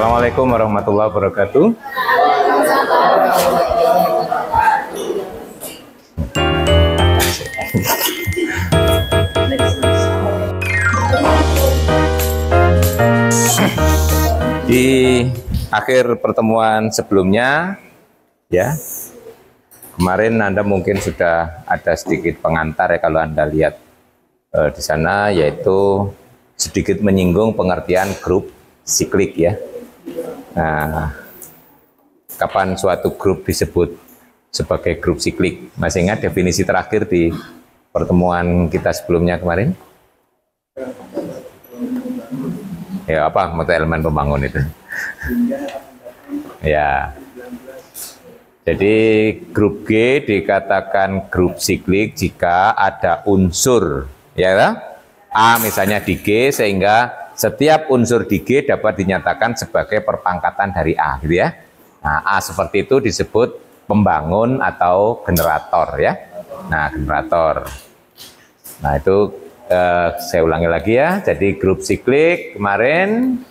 Assalamualaikum warahmatullahi wabarakatuh. Di akhir pertemuan sebelumnya, ya, kemarin Anda mungkin sudah ada sedikit pengantar ya kalau Anda lihat di sana, yaitu sedikit menyinggung pengertian grup siklik ya. Nah, kapan suatu grup disebut sebagai grup siklik? Masih ingat definisi terakhir di pertemuan kita sebelumnya kemarin? Ya, apa elemen pembangun itu? Ya. Jadi grup G dikatakan grup siklik jika ada unsur ya A misalnya di G, sehingga setiap unsur di G dapat dinyatakan sebagai perpangkatan dari A gitu ya. Nah, A seperti itu disebut pembangun atau generator ya. Nah, generator. Nah, itu saya ulangi lagi ya. Jadi grup siklik kemarin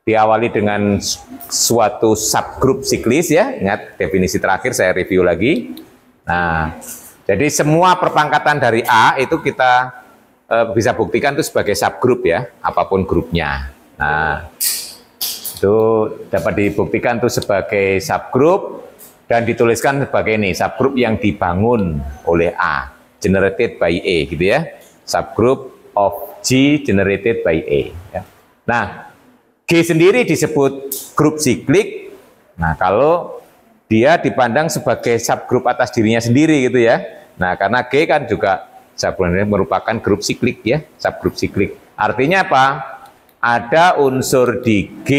diawali dengan suatu subgrup siklis ya. Ingat definisi terakhir saya review lagi. Nah, jadi semua perpangkatan dari A itu kita bisa buktikan itu sebagai subgrup ya, apapun grupnya. Nah, itu dapat dibuktikan itu sebagai subgrup dan dituliskan sebagai ini, subgrup yang dibangun oleh A, generated by A gitu ya. Subgroup of G generated by A. Ya. Nah, G sendiri disebut grup siklik. Nah, kalau dia dipandang sebagai subgrup atas dirinya sendiri gitu ya. Nah, karena G kan juga sebenarnya merupakan grup siklik ya, subgrup siklik. Artinya apa? Ada unsur di G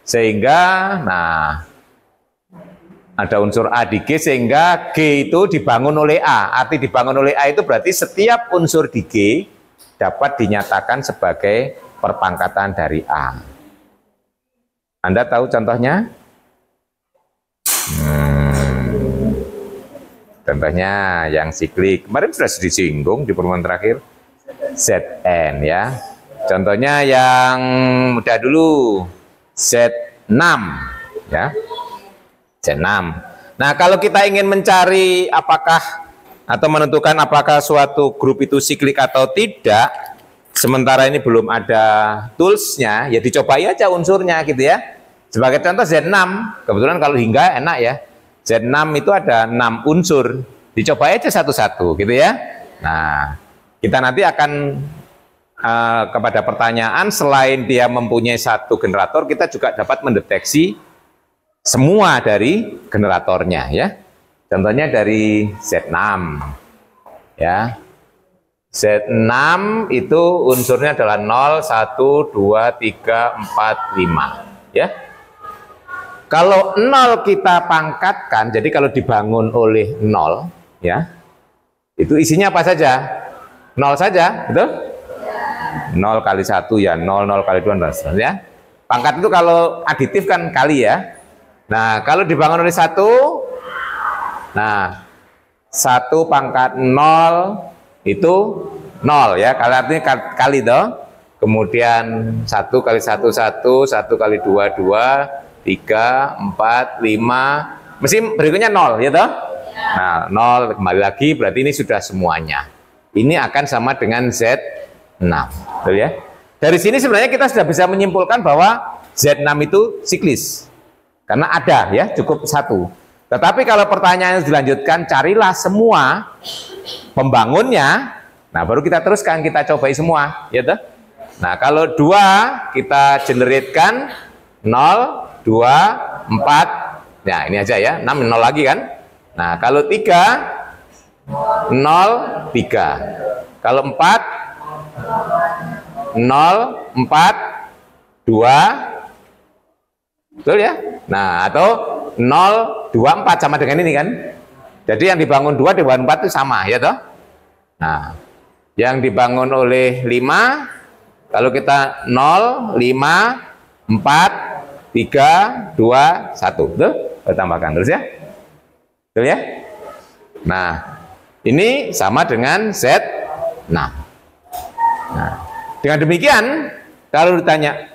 sehingga, nah, ada unsur A di G sehingga G itu dibangun oleh A. Arti dibangun oleh A itu berarti setiap unsur di G dapat dinyatakan sebagai perpangkatan dari A. Anda tahu contohnya? Contohnya yang siklik. Kemarin sudah disinggung di pertemuan terakhir. Zn ya. Contohnya yang mudah dulu. Z6 ya. Z6. Nah, kalau kita ingin mencari apakah atau menentukan apakah suatu grup itu siklik atau tidak, sementara ini belum ada toolsnya, ya dicobai aja unsurnya gitu ya. Sebagai contoh Z6, kebetulan kalau hingga enak ya. Z6 itu ada 6 unsur, dicoba aja satu-satu gitu ya. Nah, kita nanti akan kepada pertanyaan, selain dia mempunyai satu generator, kita juga dapat mendeteksi semua dari generatornya ya. Contohnya dari Z6 ya. Z6 itu unsurnya adalah 0, 1, 2, 3, 4, 5 ya. Kalau 0 kita pangkatkan, jadi kalau dibangun oleh 0 ya, itu isinya apa saja? 0 saja, betul? 0 kali 1 ya 0, 0 kali 2 ya. Pangkat itu kalau aditif kan kali ya. Nah, kalau dibangun oleh 1, nah 1 pangkat 0 itu 0 ya, kali artinya kali toh. Kemudian 1 kali 1, 1, 1 kali 2, 2, 3, 4, 5, mesti berikutnya 0 ya toh. Nah, 0 kembali lagi, berarti ini sudah semuanya. Ini akan sama dengan Z6, betul ya. Dari sini sebenarnya kita sudah bisa menyimpulkan bahwa Z6 itu siklis. Karena ada ya, cukup satu. Tetapi kalau pertanyaannya dilanjutkan, carilah semua pembangunnya. Nah, baru kita teruskan, kita cobai semua, ya toh. Nah, kalau 2 kita generatekan 0, 2, 4. Nah, ini aja ya, 6 0 lagi kan. Nah, kalau 3 0, 3. Kalau 4 0, 4, 2. Betul ya? Nah, atau 0, 2, 4 sama dengan ini kan. Jadi yang dibangun 2 dibangun 4 itu sama ya toh. Nah, yang dibangun oleh 5, kalau kita 0, 5, 4, 3, 2, 1. Betul? Kita tambahkan terus ya. Betul ya? Nah, ini sama dengan Z6. Nah, dengan demikian, kalau ditanya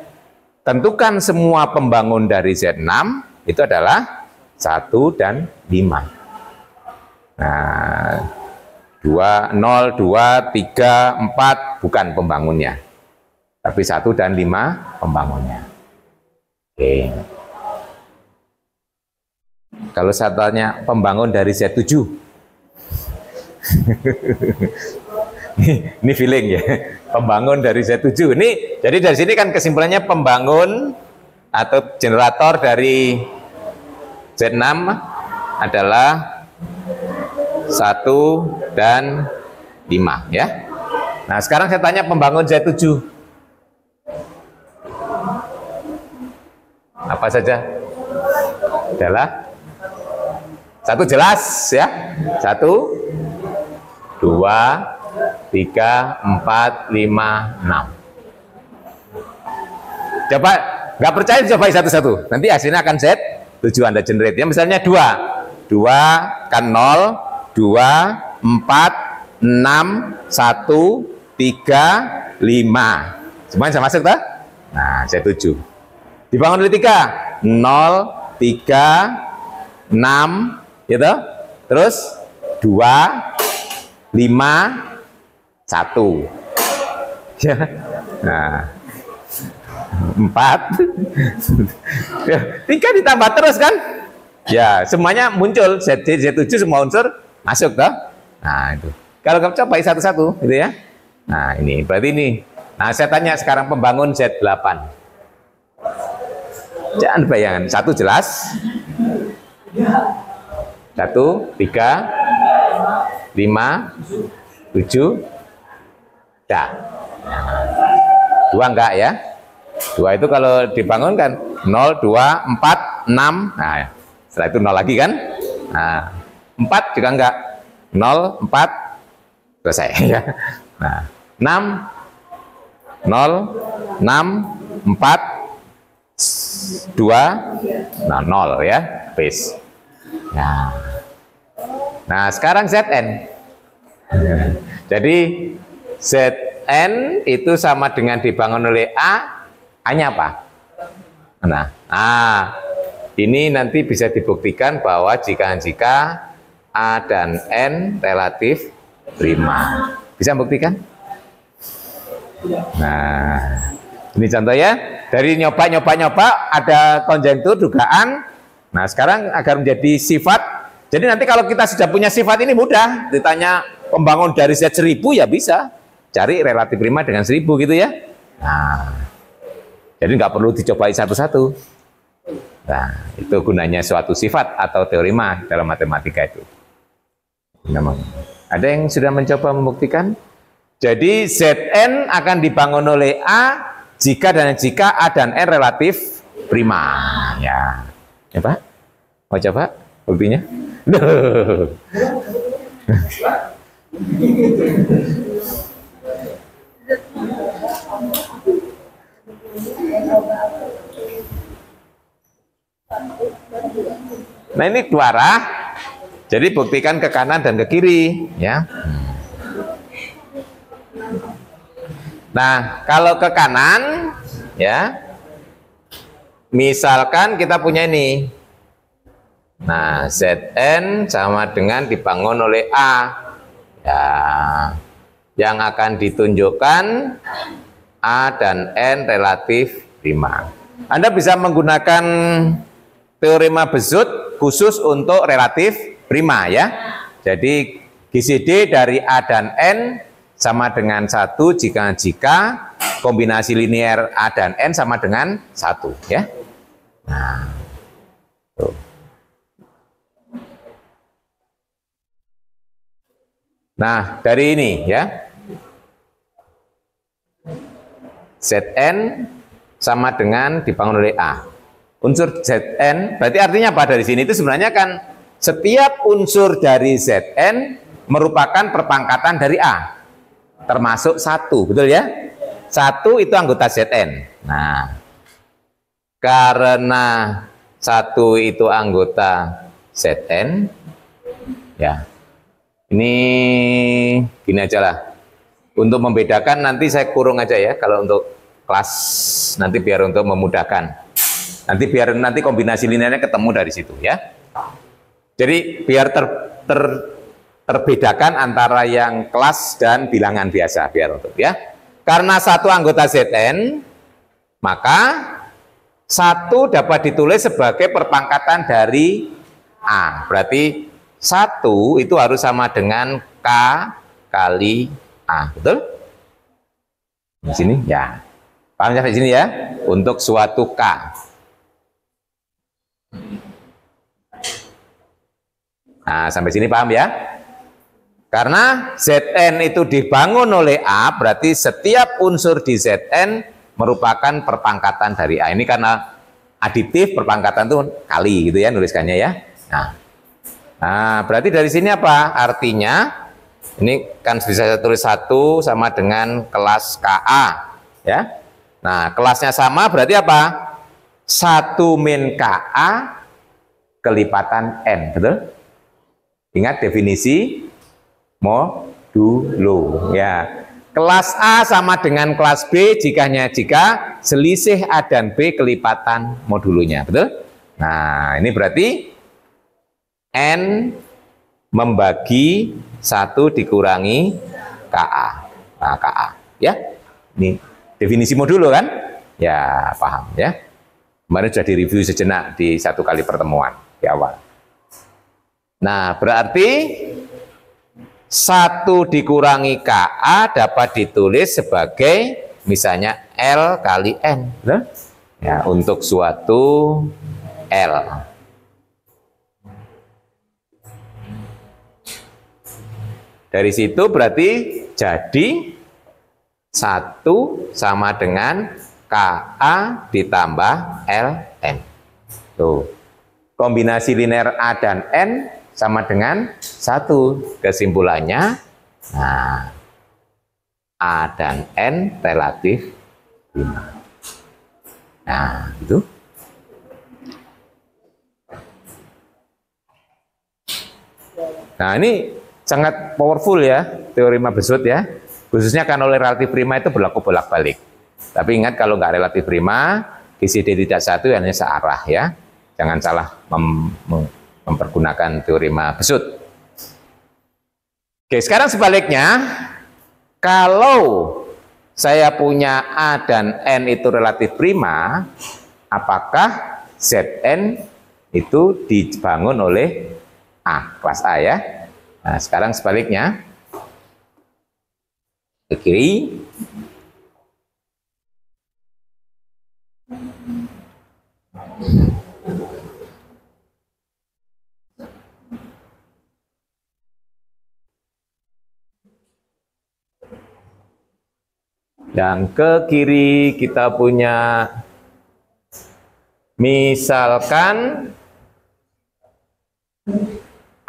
tentukan semua pembangun dari Z6 itu adalah 1 dan 5. Nah, 2, 0, 2, 3, 4 bukan pembangunnya. Tapi 1 dan 5 pembangunnya. Oke. Kalau saya tanya pembangun dari Z7. Ini feeling ya. Pembangun dari Z7. Ini jadi dari sini kan kesimpulannya pembangun atau generator dari Z6 adalah 1 dan 5 ya. Nah, sekarang saya tanya pembangun Z7. Apa saja? Adalah 1 jelas ya. 1 2 3 4 5 6. Coba nggak percaya coba satu-satu. Nanti hasilnya akan Z7 Anda generate ya. Misalnya 2 kan 0, 2 4 6 1 3 5. Semuanya bisa masuk tak? Nah, Z7. Dibangun oleh 3 0 3 6 gitu. Terus 2 5 1 ya. Nah, 4 3 ditambah terus kan ya, semuanya muncul Z7 semua unsur masuk toh. Nah, itu kalau kamu coba satu-satu gitu ya. Nah, ini berarti ini. Nah, saya tanya sekarang pembangun Z8. Jangan bayangan, 1 jelas, 1 3 5 7 dah. 2 enggak ya. 2 itu kalau dibangun kan 0 2 4 6. Nah, setelah itu 0 lagi kan. Nah, 4 juga enggak. 0 4 selesai ya. Nah, 6 0 6 4 2 nah 0 ya. Base. Nah, sekarang Zn. Jadi Zn itu sama dengan dibangun oleh A. A-nya apa? Nah, ini nanti bisa dibuktikan bahwa jika A dan N relatif prima. Bisa buktikan? Nah, ini contoh ya. Dari nyoba ada konjektur dugaan. Nah, sekarang agar menjadi sifat. Jadi nanti kalau kita sudah punya sifat ini mudah. Ditanya pembangun dari Z1000 ya bisa. Cari relatif prima dengan 1000 gitu ya. Nah, jadi nggak perlu dicobai satu-satu. Nah, itu gunanya suatu sifat atau teorema dalam matematika itu. Memang. Ada yang sudah mencoba membuktikan? Jadi Zn akan dibangun oleh A jika A dan N relatif prima. Ya, ya Pak? Mau coba buktinya? Nah, ini dua arah. Jadi buktikan ke kanan dan ke kiri, ya. Nah, kalau ke kanan, ya, misalkan kita punya ini. Nah, Zn sama dengan dibangun oleh A. Ya, yang akan ditunjukkan A dan N relatif prima. Anda bisa menggunakan teorema Bezout khusus untuk relatif prima, ya. Jadi GCD dari A dan N sama dengan 1 jika kombinasi linear A dan N sama dengan 1, ya. Nah, tuh. Nah, dari ini ya. Zn sama dengan dibangun oleh A. Unsur Zn berarti artinya apa dari sini? Itu sebenarnya kan setiap unsur dari Zn merupakan perpangkatan dari A. Termasuk 1, betul ya? 1 itu anggota Zn. Nah, karena 1 itu anggota Zn, ya. Ini gini aja lah. Untuk membedakan nanti saya kurung aja ya. Kalau untuk kelas nanti biar untuk memudahkan. Nanti kombinasi linearnya ketemu dari situ ya. Jadi biar terbedakan antara yang kelas dan bilangan biasa biar untuk ya. Karena satu anggota Zn, maka satu dapat ditulis sebagai perpangkatan dari A. Berarti satu itu harus sama dengan K kali A. Betul? Di sini ya. Paham sampai sini ya? Untuk suatu K. Nah, sampai sini paham ya? Karena Zn itu dibangun oleh A, berarti setiap unsur di Zn merupakan perpangkatan dari A. Ini karena aditif perpangkatan itu kali gitu ya nuliskannya ya. Nah, berarti dari sini apa? Artinya ini kan bisa saya tulis 1 sama dengan kelas KA ya. Nah, kelasnya sama berarti apa? 1 min KA kelipatan N, betul? Ingat definisi modulo ya. Kelas A sama dengan kelas B jika selisih A dan B kelipatan modulonya, betul? Nah, ini berarti N membagi 1 dikurangi KA. Nah, KA ya. Ini definisi modulo kan? Ya, paham ya. Kemarin sudah direview sejenak di 1 kali pertemuan di awal. Nah, berarti 1 dikurangi KA dapat ditulis sebagai misalnya L kali N. Betul? Ya, untuk suatu L. Dari situ berarti jadi 1 sama dengan KA ditambah LN. Tuh. Kombinasi linear A dan N sama dengan 1. Kesimpulannya, nah, A dan N relatif 5. Nah, itu. Nah, ini sangat powerful ya, teorema Besut ya. Khususnya kan oleh relatif prima itu berlaku bolak-balik. Tapi ingat kalau nggak relatif prima, GCD tidak 1 hanya searah ya. Jangan salah mempergunakan teorema Besut. Oke, sekarang sebaliknya, kalau saya punya A dan N itu relatif prima, apakah Zn itu dibangun oleh A, kelas A ya? Nah, sekarang sebaliknya, ke kiri. Dan ke kiri kita punya misalkan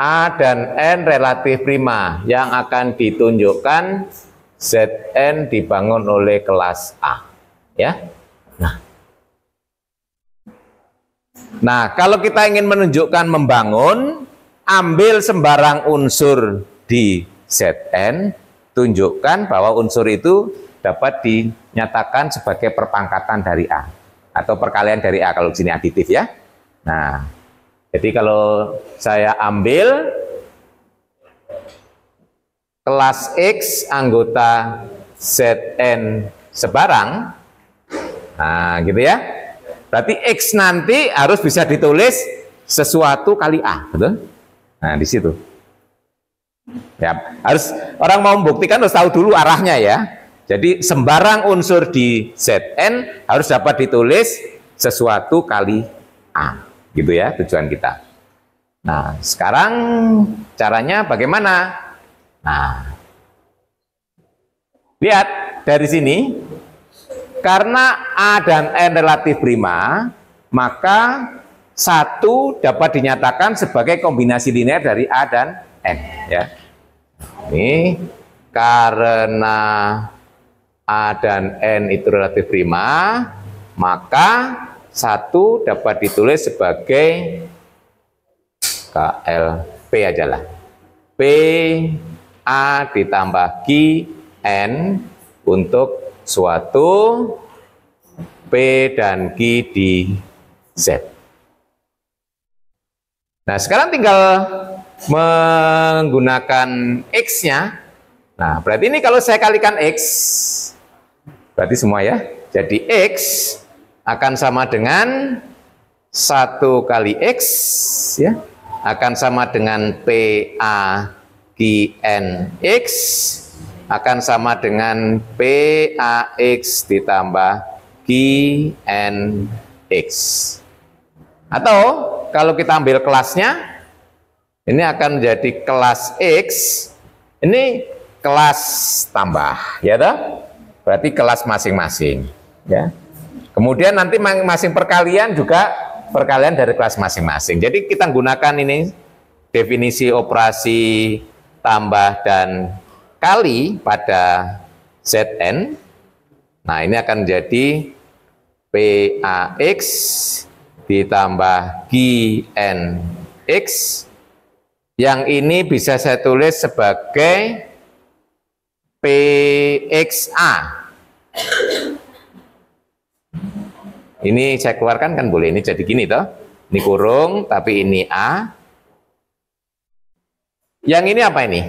A dan N relatif prima yang akan ditunjukkan Zn dibangun oleh kelas A ya. Nah, kalau kita ingin menunjukkan membangun, ambil sembarang unsur di Zn, tunjukkan bahwa unsur itu dapat dinyatakan sebagai perpangkatan dari A atau perkalian dari A kalau di sini aditif ya. Nah, jadi kalau saya ambil kelas X anggota Zn sebarang, nah gitu ya. Berarti X nanti harus bisa ditulis sesuatu kali A, betul? Nah, di situ. Ya, harus orang mau membuktikan harus tahu dulu arahnya ya. Jadi sembarang unsur di Zn harus dapat ditulis sesuatu kali A. Gitu ya tujuan kita. Nah, sekarang caranya bagaimana? Nah, lihat dari sini. Karena A dan N relatif prima, maka 1 dapat dinyatakan sebagai kombinasi linear dari A dan N. Ya. Ini karena A dan N itu relatif prima, maka 1 dapat ditulis sebagai KLP aja lah. P A ditambah Q N untuk suatu P dan Q di Z. Nah, sekarang tinggal menggunakan X-nya. Nah, berarti ini kalau saya kalikan X, berarti semua ya. Jadi X akan sama dengan 1 kali X, ya, akan sama dengan PAQNX, akan sama dengan PAX ditambah QNX. Atau kalau kita ambil kelasnya, ini akan menjadi kelas X, ini kelas tambah, ya toh? Berarti kelas masing-masing, ya. Kemudian nanti masing perkalian juga perkalian dari kelas masing-masing. Jadi kita gunakan ini definisi operasi tambah dan kali pada Zn. Nah, ini akan menjadi PAX ditambah QNX, yang ini bisa saya tulis sebagai PXA. Ini saya keluarkan kan boleh, ini jadi gini toh, ini kurung tapi ini A. Yang ini apa ini?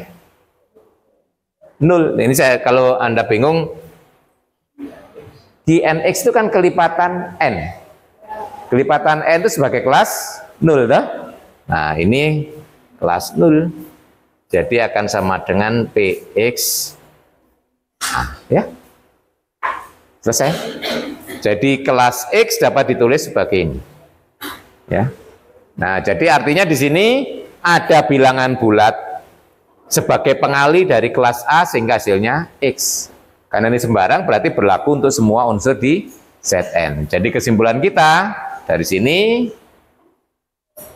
0. Ini saya, kalau Anda bingung, QNX itu kan kelipatan N. Kelipatan N itu sebagai kelas 0, toh? Nah, ini kelas 0. Jadi akan sama dengan PX. Nah, ya. Selesai. Jadi kelas X dapat ditulis sebagai ini. Ya. Nah, jadi artinya di sini ada bilangan bulat sebagai pengali dari kelas A sehingga hasilnya X. Karena ini sembarang berarti berlaku untuk semua unsur di Zn. Jadi kesimpulan kita dari sini,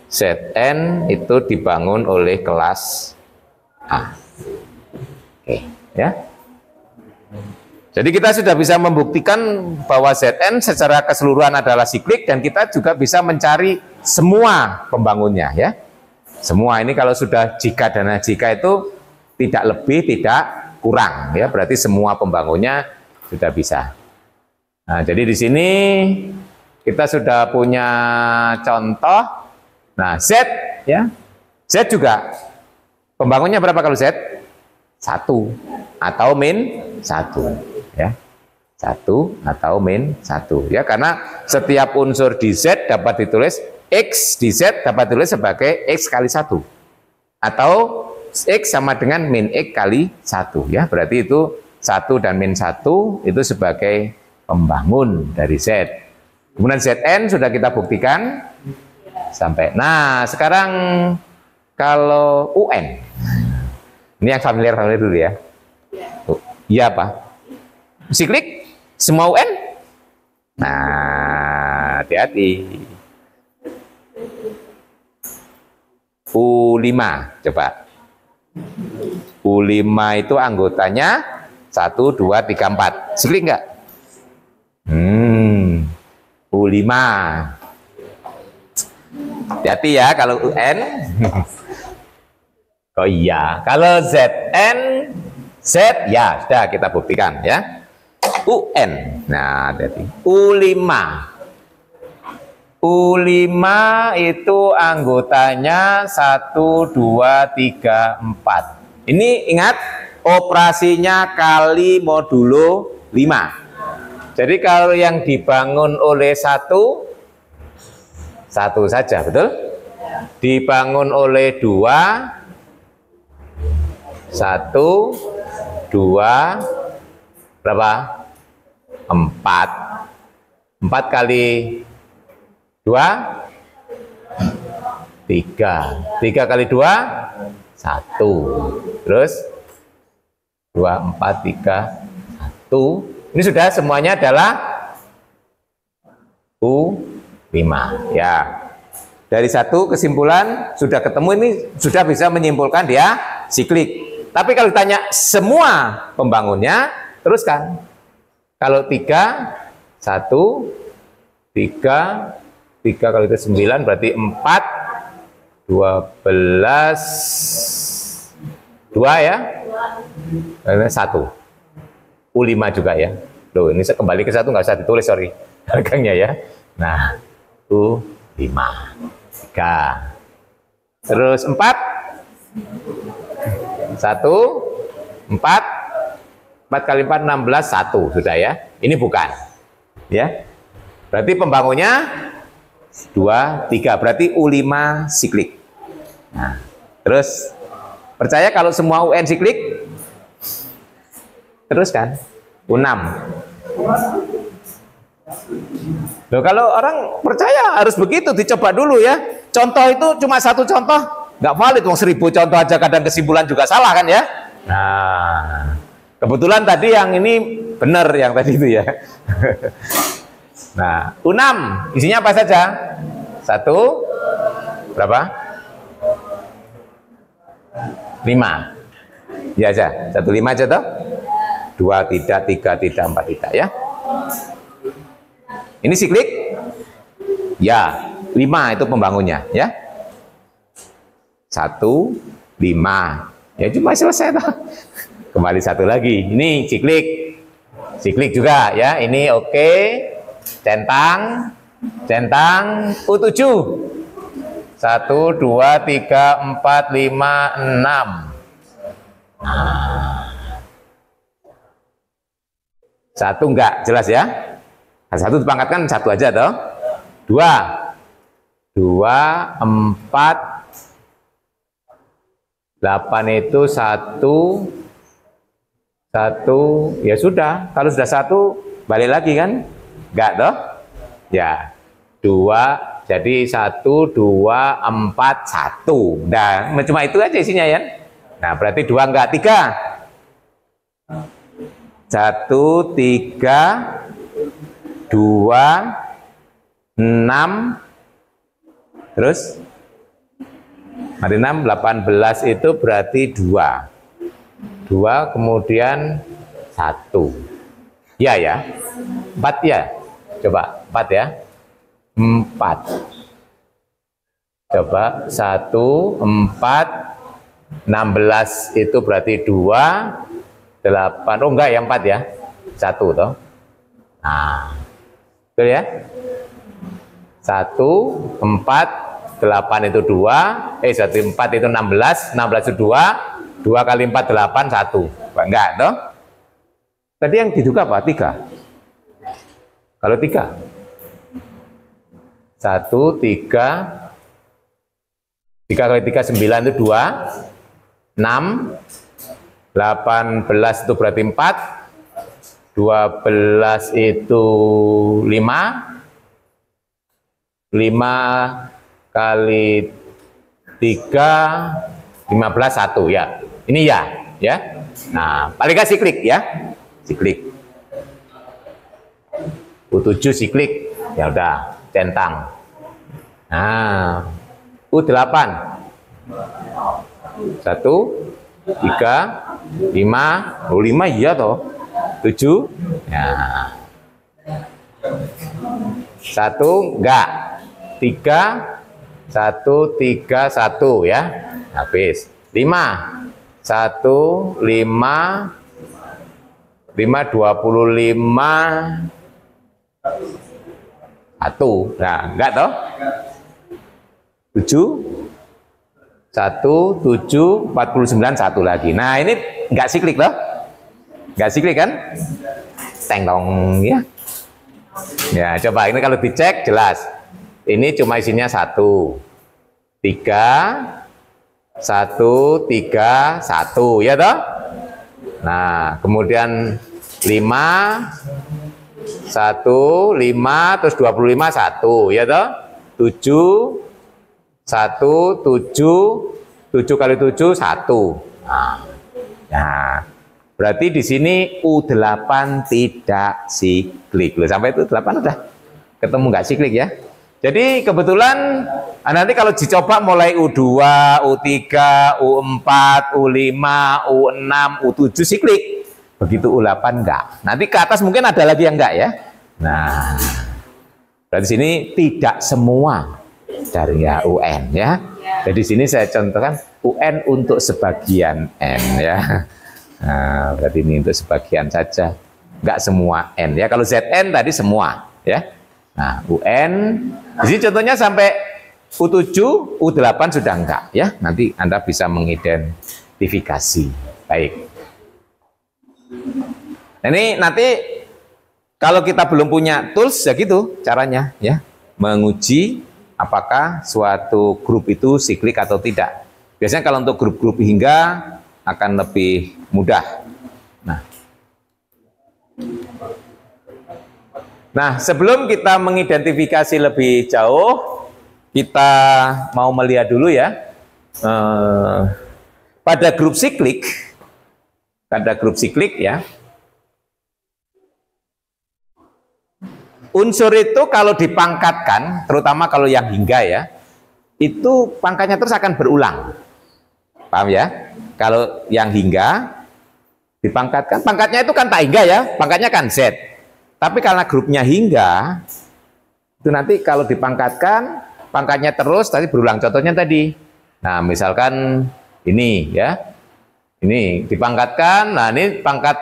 Zn itu dibangun oleh kelas A. Oke, ya. Jadi kita sudah bisa membuktikan bahwa Zn secara keseluruhan adalah siklik, dan kita juga bisa mencari semua pembangunnya, ya. Semua ini kalau sudah jika dan jika itu tidak lebih, tidak kurang, ya. Berarti semua pembangunnya sudah bisa. Nah, jadi di sini kita sudah punya contoh. Nah, Z, ya. Z juga pembangunnya berapa kalau Z? 1 atau min 1, ya. 1 atau min 1, ya, karena setiap unsur di Z dapat ditulis, X di Z dapat ditulis sebagai X kali 1 atau X sama dengan min X kali 1, ya. Berarti itu 1 dan min 1 itu sebagai pembangun dari Z. Kemudian Zn sudah kita buktikan sampai. Nah, sekarang kalau UN, ini yang familiar dulu, ya. Iya apa? Siklik semua UN? Nah, hati-hati. U5 coba. U5 itu anggotanya 1, 2, 3, 4. Siklik enggak? U5. Hati-hati ya kalau UN. Oh iya, kalau Zn, Z ya sudah kita buktikan, ya. UN. Nah, hati-hati. U5. U5 itu anggotanya 1, 2, 3, 4. Ini ingat operasinya kali modulo 5. Jadi kalau yang dibangun oleh satu saja, betul? Dibangun oleh 2, 1, 2, berapa? 4. 4 kali 2, 3. 3 kali 2, 1. Terus 2, 4, 3, 1. Ini sudah semuanya adalah U5, ya. Dari satu kesimpulan sudah ketemu, ini sudah bisa menyimpulkan dia siklik. Tapi kalau ditanya semua pembangunnya, teruskan. Kalau 3, 1, 3, 3 kali itu 9, berarti 4, 12, 2 ya, 1. U5 juga ya. Loh, ini kembali ke 1 nggak usah ditulis, sorry. belakangnya ya. Nah, U5. 3. Terus 4. 1. 4. 4 kali 4, 16, 1. Sudah ya. Ini bukan. Ya. Berarti pembangunnya 2, 3. Berarti U5 siklik. Nah, terus percaya kalau semua UN siklik? Terus kan? U6. Loh, kalau orang percaya harus begitu, dicoba dulu ya. Contoh itu cuma satu contoh, nggak valid. Wong 1000 contoh aja kadang kesimpulan juga salah kan ya. Nah, kebetulan tadi yang ini benar yang tadi itu ya. Nah, U6 isinya apa saja? 1 berapa? 5. Ya aja, 1, 5 aja toh. 2 tidak, 3 tidak, 4 tidak ya. Ini siklik? Ya, 5 itu pembangunnya ya. 1, 5. Ya cuma selesai toh. Kembali 1 lagi. Ini siklik. Siklik juga ya. Ini oke. Centang. Centang U7. 1, 2, 3, 4, 5, 6. Nah. 1 enggak jelas ya. 1 dipangkatkan 1 aja toh. 2, 4, 8 itu 1, ya sudah. Kalau sudah 1 balik lagi kan? Enggak toh? Ya. 2, jadi 1, 2, 4, 1. Nah, cuma itu aja isinya ya. Nah, berarti 2 enggak, 3. 1, 3, 2, 6, terus hari 6, 18 itu berarti 2. 2 kemudian 1. Ya ya. 4 ya. Coba 4 ya. 4. Coba 1, 4, 16 itu berarti 2, 8. Oh enggak ya 4 ya. 1 toh. Nah, betul ya? 1, 4, 8 itu 2, 1, 4 itu 16, 16 itu 2, 2 kali 4, 8, 1. Enggak, toh? Tadi yang diduga apa? 3. Kalau 3? 1, 3, 3 kali 3, 9 itu 2, 6, 18 itu berarti 4, 12 itu 5, 5 kali 3, 15, 1 ya. Ini ya, ya. Nah, paling nggak siklik ya, siklik. U7 siklik, ya udah, centang. Nah, U8, 1, 3, 5, 5 iya toh. 7, ya. 1 enggak, 3, 1, 3, 1 ya, habis. 5, 1, 5, 5, 25, 1, nah enggak toh. 7, 1, 7, 49, 1 lagi. Nah ini enggak siklik toh. Nggak siklik kan? Teng dong ya. Ya coba ini kalau dicek jelas. Ini cuma isinya 1, 3, 1, 3, 1 ya toh. Nah kemudian 5, 1, 5 terus 25, 1 ya toh. 7, 1, 7, 7 kali 7, 1. Nah, berarti di sini U8 tidak siklik. Loh, sampai itu 8 udah ketemu nggak siklik ya. Jadi kebetulan nanti kalau dicoba mulai U2, U3, U4, U5, U6, U7 siklik. Begitu U8 enggak. Nanti ke atas mungkin ada lagi yang enggak ya. Nah, berarti sini tidak semua dari ya UN ya. Jadi sini saya contohkan UN untuk sebagian N ya. Nah, berarti ini untuk sebagian saja, nggak semua N ya. Kalau ZN tadi semua ya. Nah, UN, di sini contohnya sampai U7, U8 sudah enggak ya. Nanti Anda bisa mengidentifikasi. Baik. Ini nanti kalau kita belum punya tools ya gitu caranya ya, menguji apakah suatu grup itu siklik atau tidak. Biasanya kalau untuk grup-grup hingga akan lebih mudah. Nah, sebelum kita mengidentifikasi lebih jauh, kita mau melihat dulu ya, pada grup siklik ya, unsur itu kalau dipangkatkan, terutama kalau yang hingga ya, itu pangkatnya terus akan berulang. Paham ya? Kalau yang hingga dipangkatkan, pangkatnya itu kan tak hingga ya, pangkatnya kan Z. Tapi karena grupnya hingga, itu nanti kalau dipangkatkan, pangkatnya terus tadi berulang. Contohnya tadi, nah misalkan ini ya, ini dipangkatkan, nah ini pangkat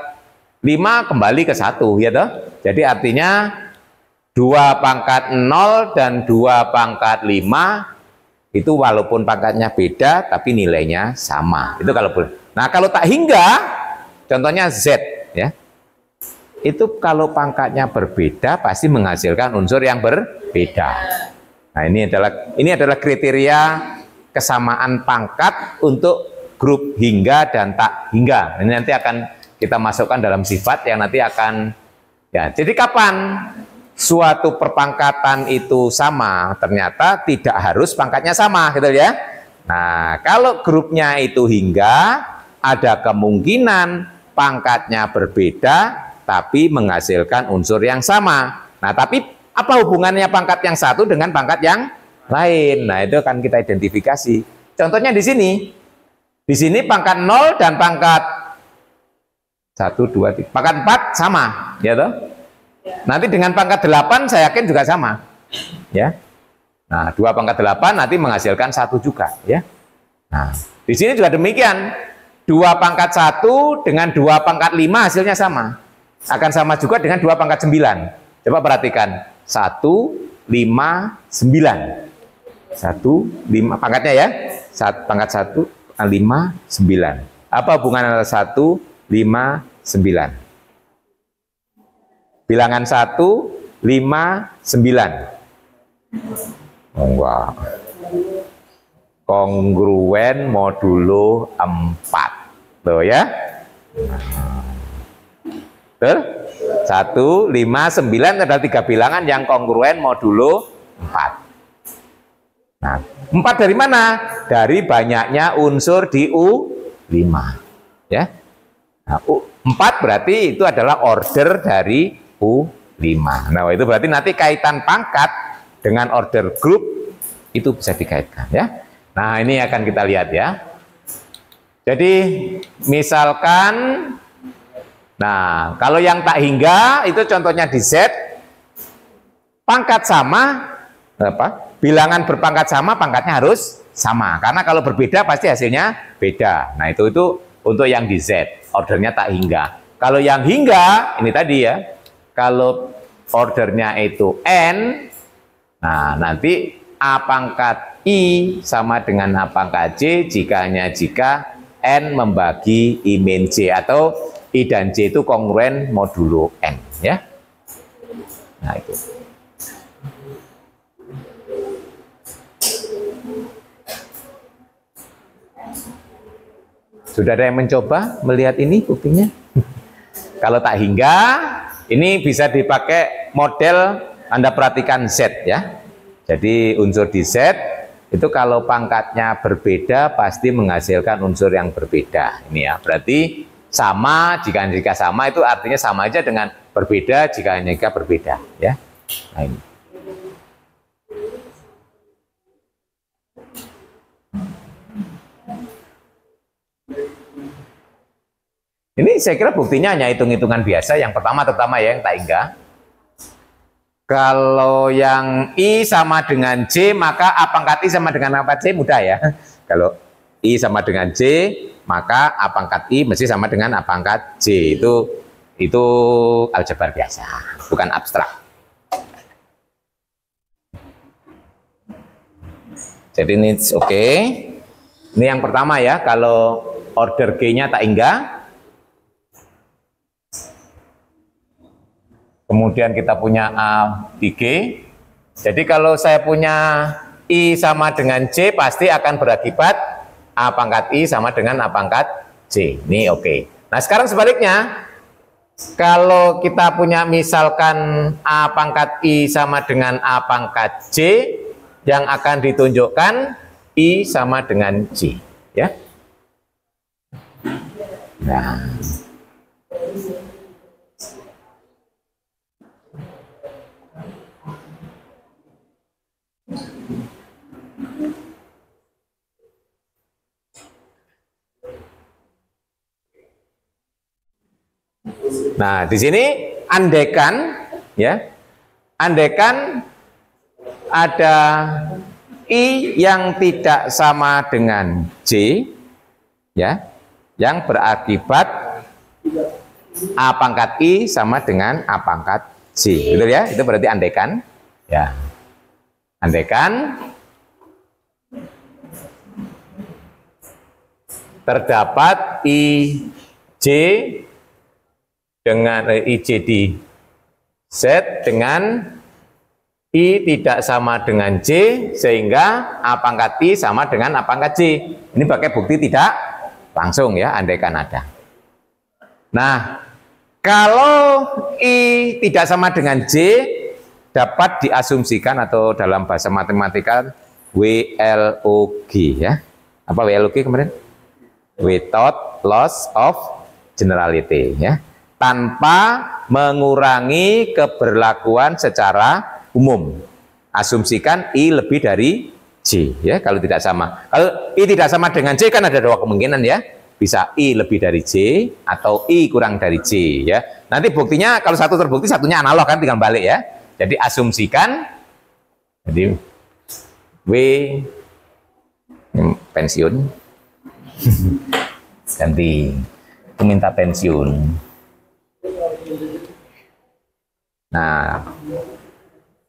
5 kembali ke 1 ya toh. Jadi artinya 2 pangkat 0 dan 2 pangkat 5 itu walaupun pangkatnya beda tapi nilainya sama. Itu kalau boleh. Nah, kalau tak hingga, contohnya Z ya. Itu kalau pangkatnya berbeda pasti menghasilkan unsur yang berbeda. Nah, ini adalah kriteria kesamaan pangkat untuk grup hingga dan tak hingga. Ini nanti akan kita masukkan dalam sifat yang nanti akan ya. Jadi kapan suatu perpangkatan itu sama? Ternyata tidak harus pangkatnya sama, gitu ya. Nah, kalau grupnya itu hingga, ada kemungkinan pangkatnya berbeda tapi menghasilkan unsur yang sama. Nah, tapi apa hubungannya pangkat yang satu dengan pangkat yang lain? Nah, itu akan kita identifikasi. Contohnya di sini. Di sini pangkat 0 dan pangkat 1, 2, 3. Pangkat 4 sama, ya toh? Nanti dengan pangkat 8 saya yakin juga sama. Ya. Nah, 2 pangkat 8 nanti menghasilkan 1 juga, ya. Nah, di sini juga demikian. 2 pangkat 1 dengan 2 pangkat 5 hasilnya sama. Akan sama juga dengan 2 pangkat 9. Coba perhatikan. 1, 5, 9. 1, 5. Pangkatnya ya. Pangkat 1, 5, 9. Apa hubungan antara 1, 5, 9? Bilangan 1, 5, 9. Enggak. Kongruen modulo 4. Tuh ya. Betul? 1, 5, 9 adalah 3 bilangan yang kongruen modulo 4. Nah, 4 dari mana? Dari banyaknya unsur di U5. Ya. Nah, 4 berarti itu adalah order dari U5. Nah, itu berarti nanti kaitan pangkat dengan order grup itu bisa dikaitkan ya. Nah, ini akan kita lihat ya. Jadi, misalkan nah, kalau yang tak hingga itu contohnya di Z, pangkat sama, bilangan berpangkat sama, pangkatnya harus sama. Karena kalau berbeda pasti hasilnya beda. Nah, itu untuk yang di Z, ordernya tak hingga. Kalau yang hingga, ini tadi ya, kalau ordernya itu N, nah nanti A pangkat I sama dengan A pangkat J jika N membagi I min J, atau I dan J itu kongruen modulo N ya. Nah, itu. Sudah ada yang mencoba melihat ini buktinya? Kalau tak hingga, ini bisa dipakai model Anda perhatikan Z ya. Jadi unsur di Z itu kalau pangkatnya berbeda pasti menghasilkan unsur yang berbeda. Ini ya, berarti sama jika sama itu artinya sama aja dengan berbeda jika berbeda ya. Nah, ini. Ini saya kira buktinya hanya hitung-hitungan biasa. Yang pertama terutama ya yang tak hingga. Kalau yang I sama dengan J, maka A pangkat I sama dengan A pangkat J mudah ya. Kalau I sama dengan J, maka A pangkat I mesti sama dengan A pangkat J. Itu aljabar biasa, bukan abstrak. Jadi ini oke. Ini yang pertama ya, kalau order G-nya tak hingga. Kemudian kita punya A di G. Jadi kalau saya punya I sama dengan J, pasti akan berakibat A pangkat I sama dengan A pangkat J. Ini oke. Nah sekarang sebaliknya, kalau kita punya misalkan A pangkat I sama dengan A pangkat J, yang akan ditunjukkan I sama dengan J. Ya. Nah. Nah, di sini andaikan ya, andaikan ada I yang tidak sama dengan J ya, yang berakibat A pangkat I sama dengan A pangkat J. Betul ya? Itu berarti andaikan ya. Andaikan terdapat IJ dengan IJ di Z dengan I tidak sama dengan J, sehingga A pangkat I sama dengan A pangkat J. Ini pakai bukti tidak langsung ya, andaikan ada. Nah, kalau I tidak sama dengan J, dapat diasumsikan atau dalam bahasa matematika WLOG ya. Apa WLOG kemarin? Without loss of generality ya. Tanpa mengurangi keberlakuan secara umum. Asumsikan I lebih dari J ya, kalau tidak sama. Kalau I tidak sama dengan J kan ada dua kemungkinan ya. Bisa I lebih dari J atau I kurang dari J ya. Nanti buktinya kalau satu terbukti satunya analog kan, tinggal balik ya. Jadi asumsikan, jadi W pensiun, ganti, aku minta pensiun. Nah,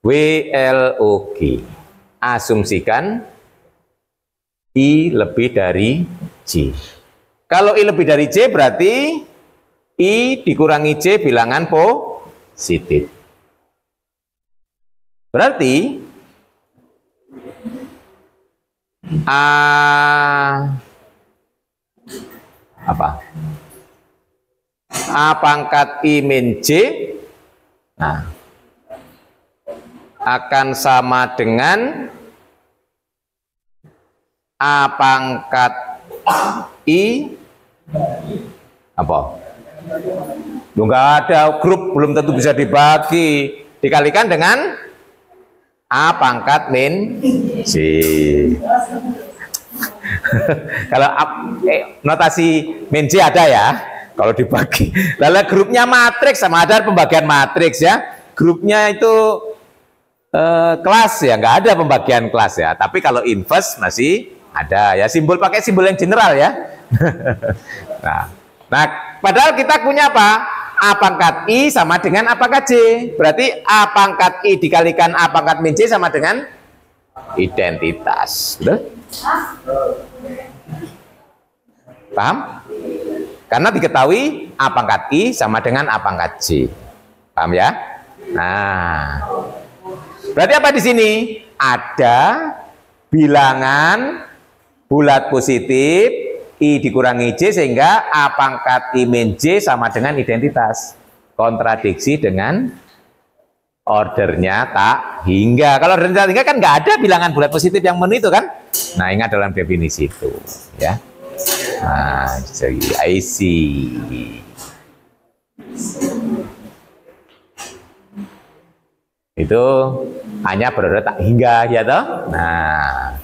WLOG, asumsikan I lebih dari J. Kalau I lebih dari J berarti I dikurangi J bilangan positif. Berarti A pangkat I min J nah, akan sama dengan A pangkat I apa? Loh, nggak ada grup, belum tentu bisa dibagi, dikalikan dengan A pangkat min J. Kalau notasi min J ada ya, kalau dibagi. Lalu grupnya matriks, sama ada pembagian matriks ya. Grupnya itu kelas ya, nggak ada pembagian kelas ya. Tapi kalau inverse masih ada ya, simbol pakai simbol yang general ya. Nah, padahal kita punya apa? A pangkat I sama dengan A pangkat J. Berarti A pangkat I dikalikan A pangkat min J sama dengan identitas. Betul? Paham? Karena diketahui A pangkat I sama dengan A pangkat J. Paham ya? Nah, berarti apa di sini? Ada bilangan bulat positif I dikurangi J sehingga A pangkat I min J sama dengan identitas. Kontradiksi dengan ordernya tak hingga. Kalau ordernya tak hingga kan nggak ada bilangan bulat positif yang memenuhi itu kan. Nah, ingat dalam definisi itu ya. Nah, jadi I see. Itu hanya berorder tak hingga ya toh. Nah.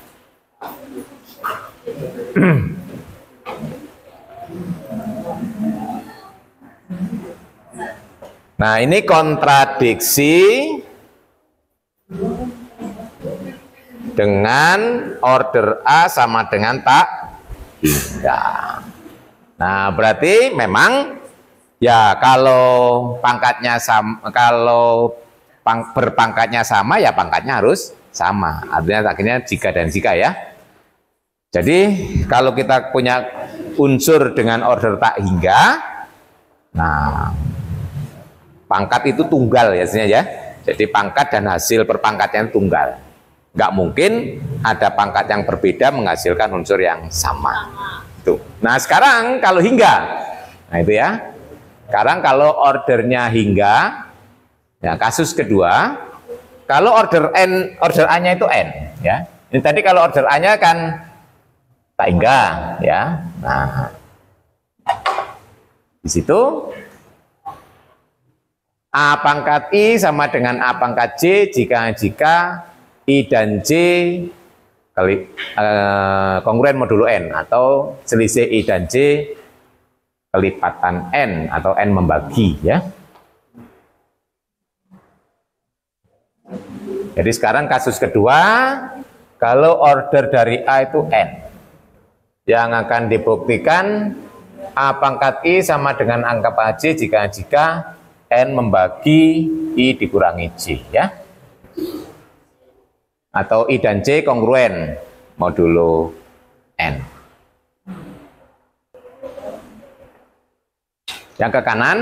Nah, ini kontradiksi dengan order A sama dengan tak hingga. Nah, berarti memang ya kalau pangkatnya sama, kalau berpangkatnya sama ya pangkatnya harus sama. Artinya akhirnya jika dan jika ya. Jadi kalau kita punya unsur dengan order tak hingga, nah pangkat itu tunggal ya sebenarnya ya. Jadi pangkat dan hasil perpangkatnya tunggal. Nggak mungkin ada pangkat yang berbeda menghasilkan unsur yang sama. Tuh. Nah sekarang kalau hingga, nah itu ya. Sekarang kalau ordernya hingga, ya kasus kedua, kalau order n, order a-nya itu n, ya. Ini tadi kalau order a-nya kan tak hingga, ya. Nah, di situ a pangkat i sama dengan a pangkat j jika i dan j kali kongruen modulo n atau selisih i dan j kelipatan n atau n membagi ya. Jadi sekarang kasus kedua, kalau order dari a itu n, yang akan dibuktikan a pangkat i sama dengan angka j jika n membagi i dikurangi j ya. Atau i dan j kongruen modulo n. Yang ke kanan,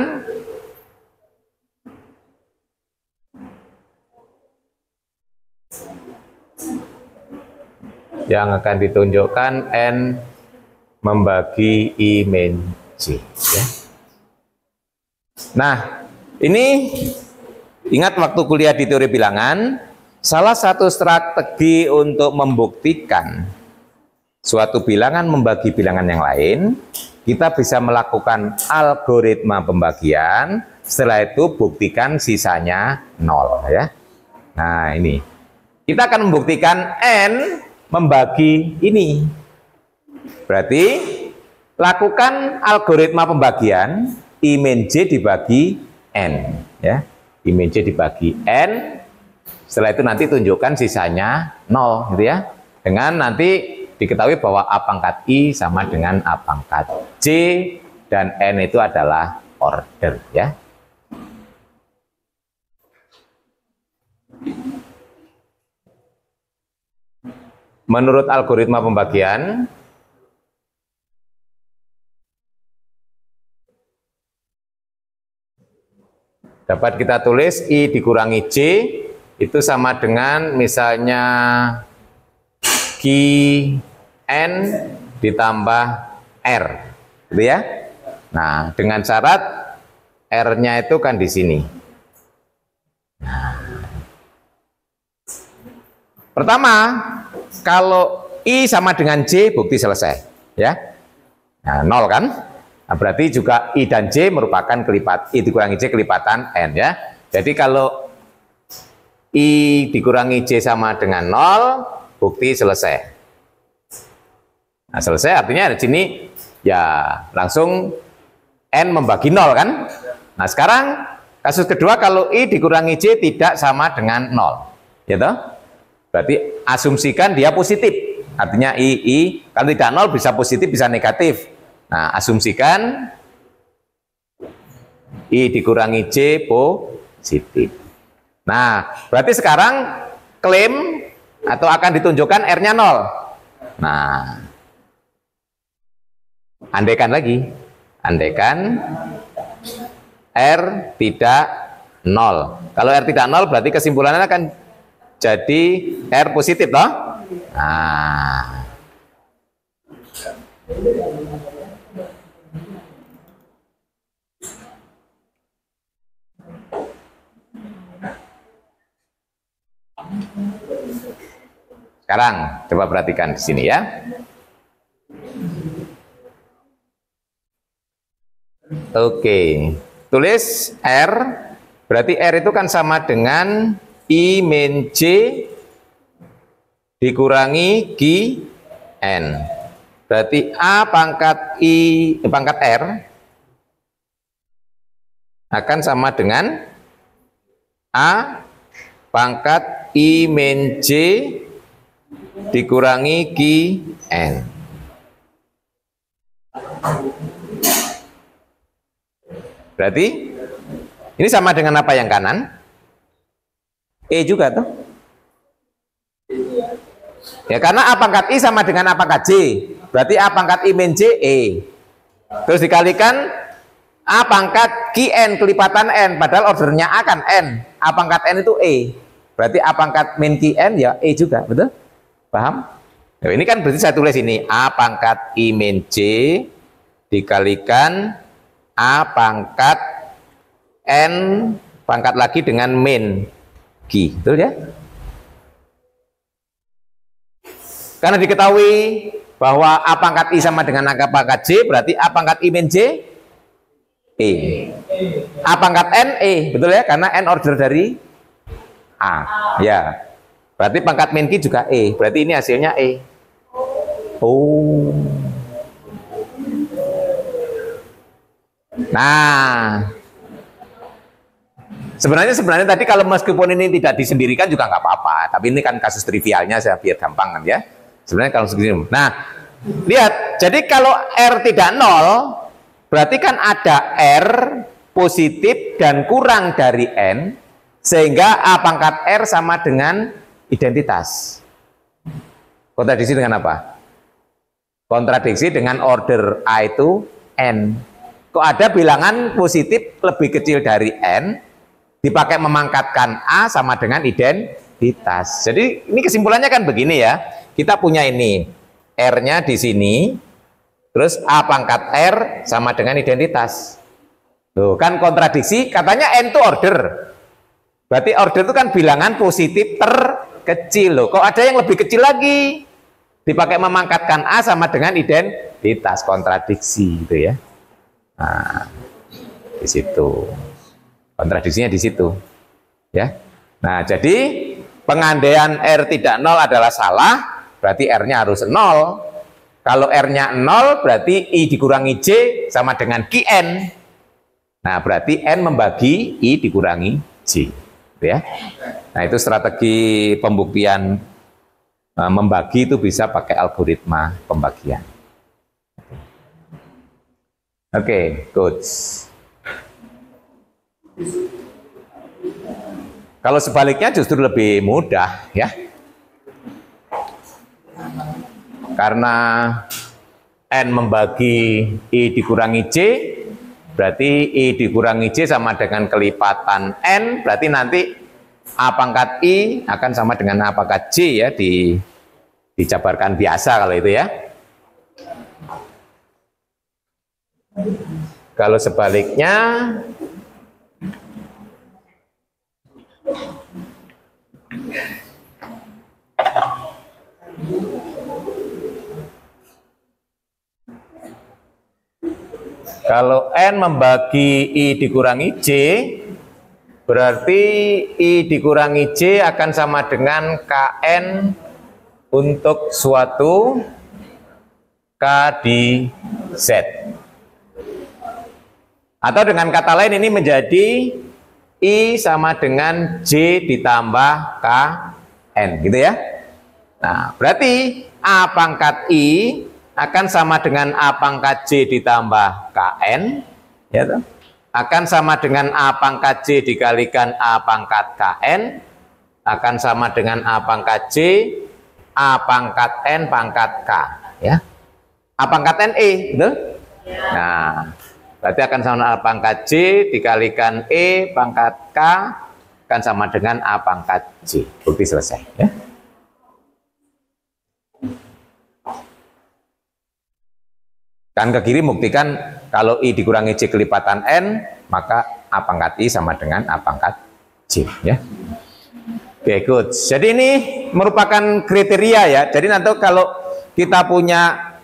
yang akan ditunjukkan n membagi i min j ya. Nah ini ingat waktu kuliah di teori bilangan, salah satu strategi untuk membuktikan suatu bilangan membagi bilangan yang lain, kita bisa melakukan algoritma pembagian, setelah itu buktikan sisanya 0 ya. Nah ini, kita akan membuktikan n membagi ini. Berarti lakukan algoritma pembagian i min j dibagi n ya. I min j dibagi n, setelah itu nanti tunjukkan sisanya 0 gitu ya. Dengan nanti diketahui bahwa a pangkat i sama dengan a pangkat j dan n itu adalah order ya. Menurut algoritma pembagian, dapat kita tulis i dikurangi j itu sama dengan misalnya Q n ditambah R, gitu ya. Nah, dengan syarat R-nya itu kan di sini. Nah. Pertama, kalau I sama dengan J, bukti selesai, ya. Nah, 0 kan? Nah, berarti juga I dan J merupakan kelipat I dikurangi J kelipatan N, ya. Jadi kalau I dikurangi J sama dengan 0, bukti selesai. Nah, selesai artinya di sini ya langsung N membagi 0 kan. Nah, sekarang kasus kedua kalau I dikurangi J tidak sama dengan 0, ya toh? Berarti asumsikan dia positif. Artinya I kalau tidak 0 bisa positif bisa negatif. Nah, asumsikan I dikurangi J positif. Nah, berarti sekarang klaim atau akan ditunjukkan R-nya 0. Nah, andaikan lagi, andaikan R tidak 0. Kalau R tidak 0 berarti kesimpulannya akan jadi R positif toh? Nah. Sekarang coba perhatikan di sini ya. Oke, tulis R, berarti R itu kan sama dengan I min J dikurangi Q N. Berarti A pangkat pangkat R akan sama dengan A pangkat I min J dikurangi Q N. Berarti ini sama dengan apa yang kanan? E juga tuh. Ya, karena A pangkat I sama dengan A pangkat J. Berarti A pangkat I min J, E. Terus dikalikan A pangkat Qn kelipatan N. Padahal ordernya A kan N. A pangkat N itu E. Berarti A pangkat min Qn ya E juga. Betul? Paham? Nah, ini kan berarti saya tulis ini. A pangkat I min J dikalikan A pangkat N pangkat lagi dengan min Q. Betul ya? Karena diketahui bahwa A pangkat I sama dengan A pangkat J, berarti A pangkat I min J, E. A pangkat N, E. Betul ya? Karena N order dari A. Ya. Berarti pangkat min Q juga E. Berarti ini hasilnya E. Oh. Nah. Sebenarnya tadi kalau meskipun ini tidak disendirikan juga nggak apa-apa. Tapi ini kan kasus trivialnya, saya biar gampang kan ya. Sebenarnya kalau segini. Nah, lihat. Jadi kalau R tidak 0, berarti kan ada R positif dan kurang dari N, sehingga A pangkat R sama dengan identitas. Kontradiksi dengan apa? Kontradiksi dengan order A itu N. Kok ada bilangan positif lebih kecil dari N, dipakai memangkatkan A sama dengan identitas. Jadi ini kesimpulannya kan begini ya. Kita punya ini, R-nya di sini, terus A pangkat R sama dengan identitas. Loh, kan kontradiksi, katanya N itu order. Berarti order itu kan bilangan positif terkecil. Loh, kok ada yang lebih kecil lagi? Dipakai memangkatkan A sama dengan identitas. Kontradiksi gitu ya. Nah, di situ. Kontradiksinya di situ. Ya. Nah, jadi pengandaian R tidak 0 adalah salah. Berarti R-nya harus 0. Kalau R-nya 0, berarti I dikurangi J sama dengan Qn. Nah, berarti N membagi I dikurangi J. Ya. Nah, itu strategi pembuktian membagi itu bisa pakai algoritma pembagian. Oke, good. Kalau sebaliknya justru lebih mudah ya. Karena N membagi I dikurangi J, berarti I dikurangi J sama dengan kelipatan N, berarti nanti A pangkat I akan sama dengan A pangkat J ya, dijabarkan biasa kalau itu ya. Kalau sebaliknya kalau N membagi I dikurangi J, berarti I dikurangi J akan sama dengan Kn untuk suatu K di Z. Atau dengan kata lain ini menjadi I sama dengan J ditambah Kn, gitu ya. Nah, berarti A pangkat I akan sama dengan A pangkat J ditambah Kn, ya toh? Akan sama dengan A pangkat J dikalikan A pangkat Kn, akan sama dengan A pangkat J, A pangkat N pangkat K, ya. A pangkat N E, betul? Nah, berarti akan sama dengan A pangkat J dikalikan E pangkat K, akan sama dengan A pangkat J. Bukti selesai, ya. Kan ke kiri buktikan kalau I dikurangi J kelipatan N, maka A pangkat I sama dengan A pangkat J, ya. Oke, good. Jadi ini merupakan kriteria ya. Jadi nanti kalau kita punya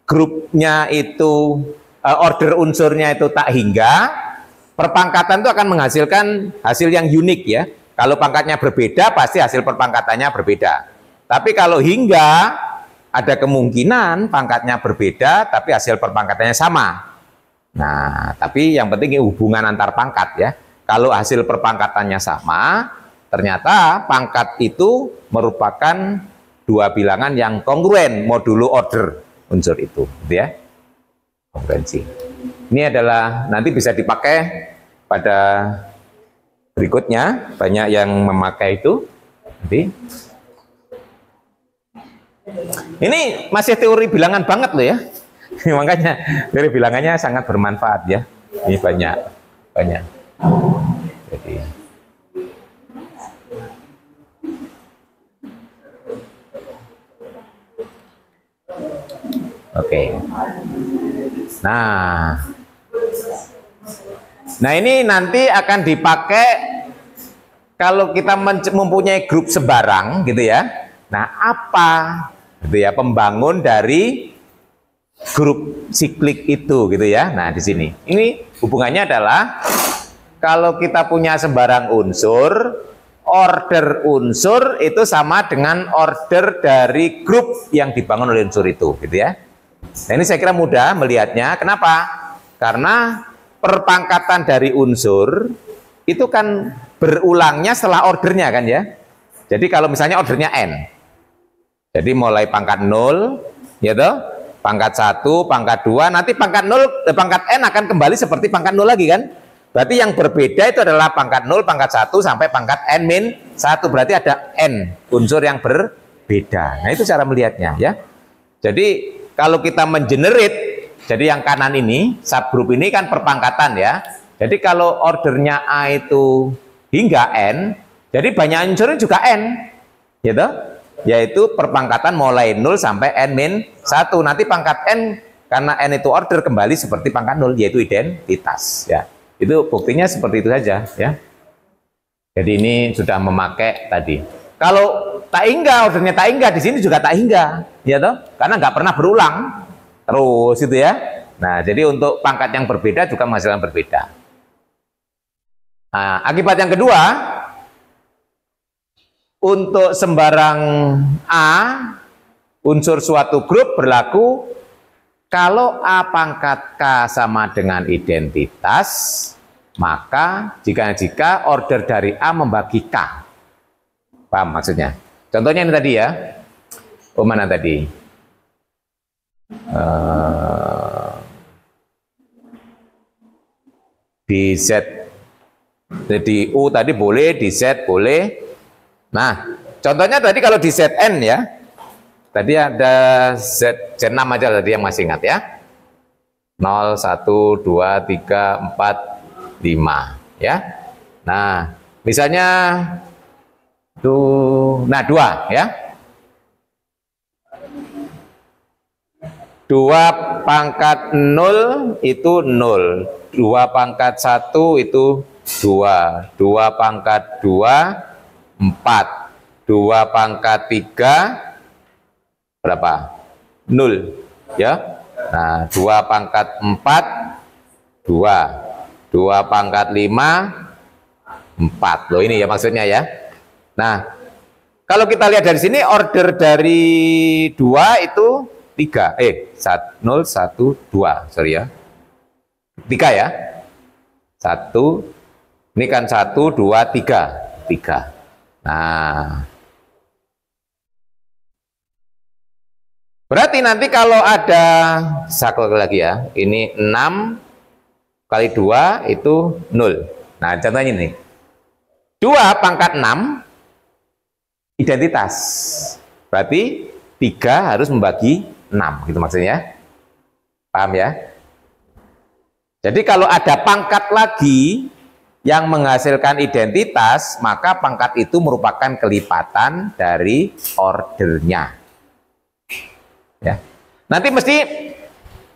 grupnya itu order unsurnya itu tak hingga, perpangkatan itu akan menghasilkan hasil yang unik ya. Kalau pangkatnya berbeda, pasti hasil perpangkatannya berbeda. Tapi kalau hingga, ada kemungkinan pangkatnya berbeda, tapi hasil perpangkatannya sama. Nah, tapi yang penting hubungan antar pangkat ya. Kalau hasil perpangkatannya sama, ternyata pangkat itu merupakan dua bilangan yang kongruen modulo order unsur itu, gitu ya. Kongruensi. Ini adalah nanti bisa dipakai pada berikutnya, banyak yang memakai itu. Nanti Ini masih teori bilangan banget loh ya. Makanya teori bilangannya sangat bermanfaat ya. Ini banyak. Jadi oke. Nah ini nanti akan dipakai kalau kita mempunyai grup sebarang gitu ya. Nah apa gitu ya pembangun dari grup siklik itu gitu ya. Nah di sini ini hubungannya adalah kalau kita punya sembarang unsur, order unsur itu sama dengan order dari grup yang dibangun oleh unsur itu gitu ya. Nah ini saya kira mudah melihatnya. Kenapa? Karena perpangkatan dari unsur itu kan berulangnya setelah ordernya kan ya. Jadi kalau misalnya ordernya n, jadi mulai pangkat 0 ya toh, pangkat 1, pangkat 2, nanti pangkat 0 pangkat n akan kembali seperti pangkat 0 lagi kan. Berarti yang berbeda itu adalah pangkat 0, pangkat 1 sampai pangkat n-1. Berarti ada n unsur yang berbeda. Nah itu cara melihatnya ya. Jadi kalau kita mengenerate, jadi yang kanan ini, subgroup ini kan perpangkatan ya. Jadi kalau ordernya A itu hingga N, jadi banyak unsurnya juga N. Gitu? Yaitu perpangkatan mulai 0 sampai N-1. Nanti pangkat N, karena N itu order kembali seperti pangkat 0, yaitu identitas. Ya. Itu buktinya seperti itu saja. Ya. Jadi ini sudah memakai tadi. Kalau tak hingga, ordernya tak hingga, di sini juga tak hingga. Ya toh? Karena nggak pernah berulang. Terus itu ya. Nah, jadi untuk pangkat yang berbeda juga menghasilkan berbeda. Nah, akibat yang kedua, untuk sembarang A, unsur suatu grup berlaku kalau A pangkat K sama dengan identitas, maka jika order dari A membagi K. Paham maksudnya? Contohnya ini tadi ya. Oh, mana tadi? Di Z, jadi U tadi boleh, di Z boleh. Nah contohnya tadi kalau di Zn ya, tadi ada Z6 aja tadi yang masih ingat ya, 0, 1, 2, 3, 4, 5 ya. Nah misalnya tuh, nah 2 ya, 2 pangkat 0 itu 0, 2 pangkat 1 itu 2, 2 pangkat 2, 4, 2 pangkat 3, berapa? 0, ya. Nah, 2 pangkat 4, 2, 2 pangkat 5, 4. Loh ini ya maksudnya ya. Nah, kalau kita lihat dari sini order dari 2 itu 3, 0, 1, 2, sorry ya, 3 ya, 1, ini kan 1, 2, 3. Nah, berarti nanti kalau ada, saya lagi ya, ini 6 kali 2 itu 0. Nah, contohnya ini, 2 pangkat 6, identitas, berarti 3 harus membagi 6, gitu maksudnya. Paham ya? Jadi kalau ada pangkat lagi yang menghasilkan identitas, maka pangkat itu merupakan kelipatan dari ordernya. Ya. Nanti mesti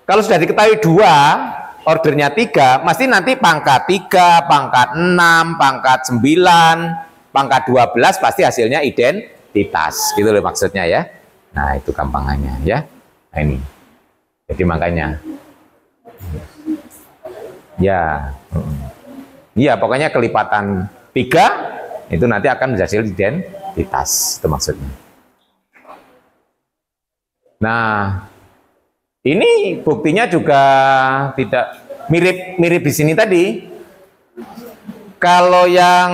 kalau sudah diketahui 2, ordernya 3, mesti nanti pangkat 3, pangkat 6, pangkat 9, pangkat 12 pasti hasilnya identitas. Gitu loh maksudnya ya. Nah, itu gampangannya ya. Nah, ini. Jadi makanya ya. Iya, pokoknya kelipatan 3 itu nanti akan menghasilkan identitas, itu maksudnya. Nah, ini buktinya juga tidak mirip di sini tadi. Kalau yang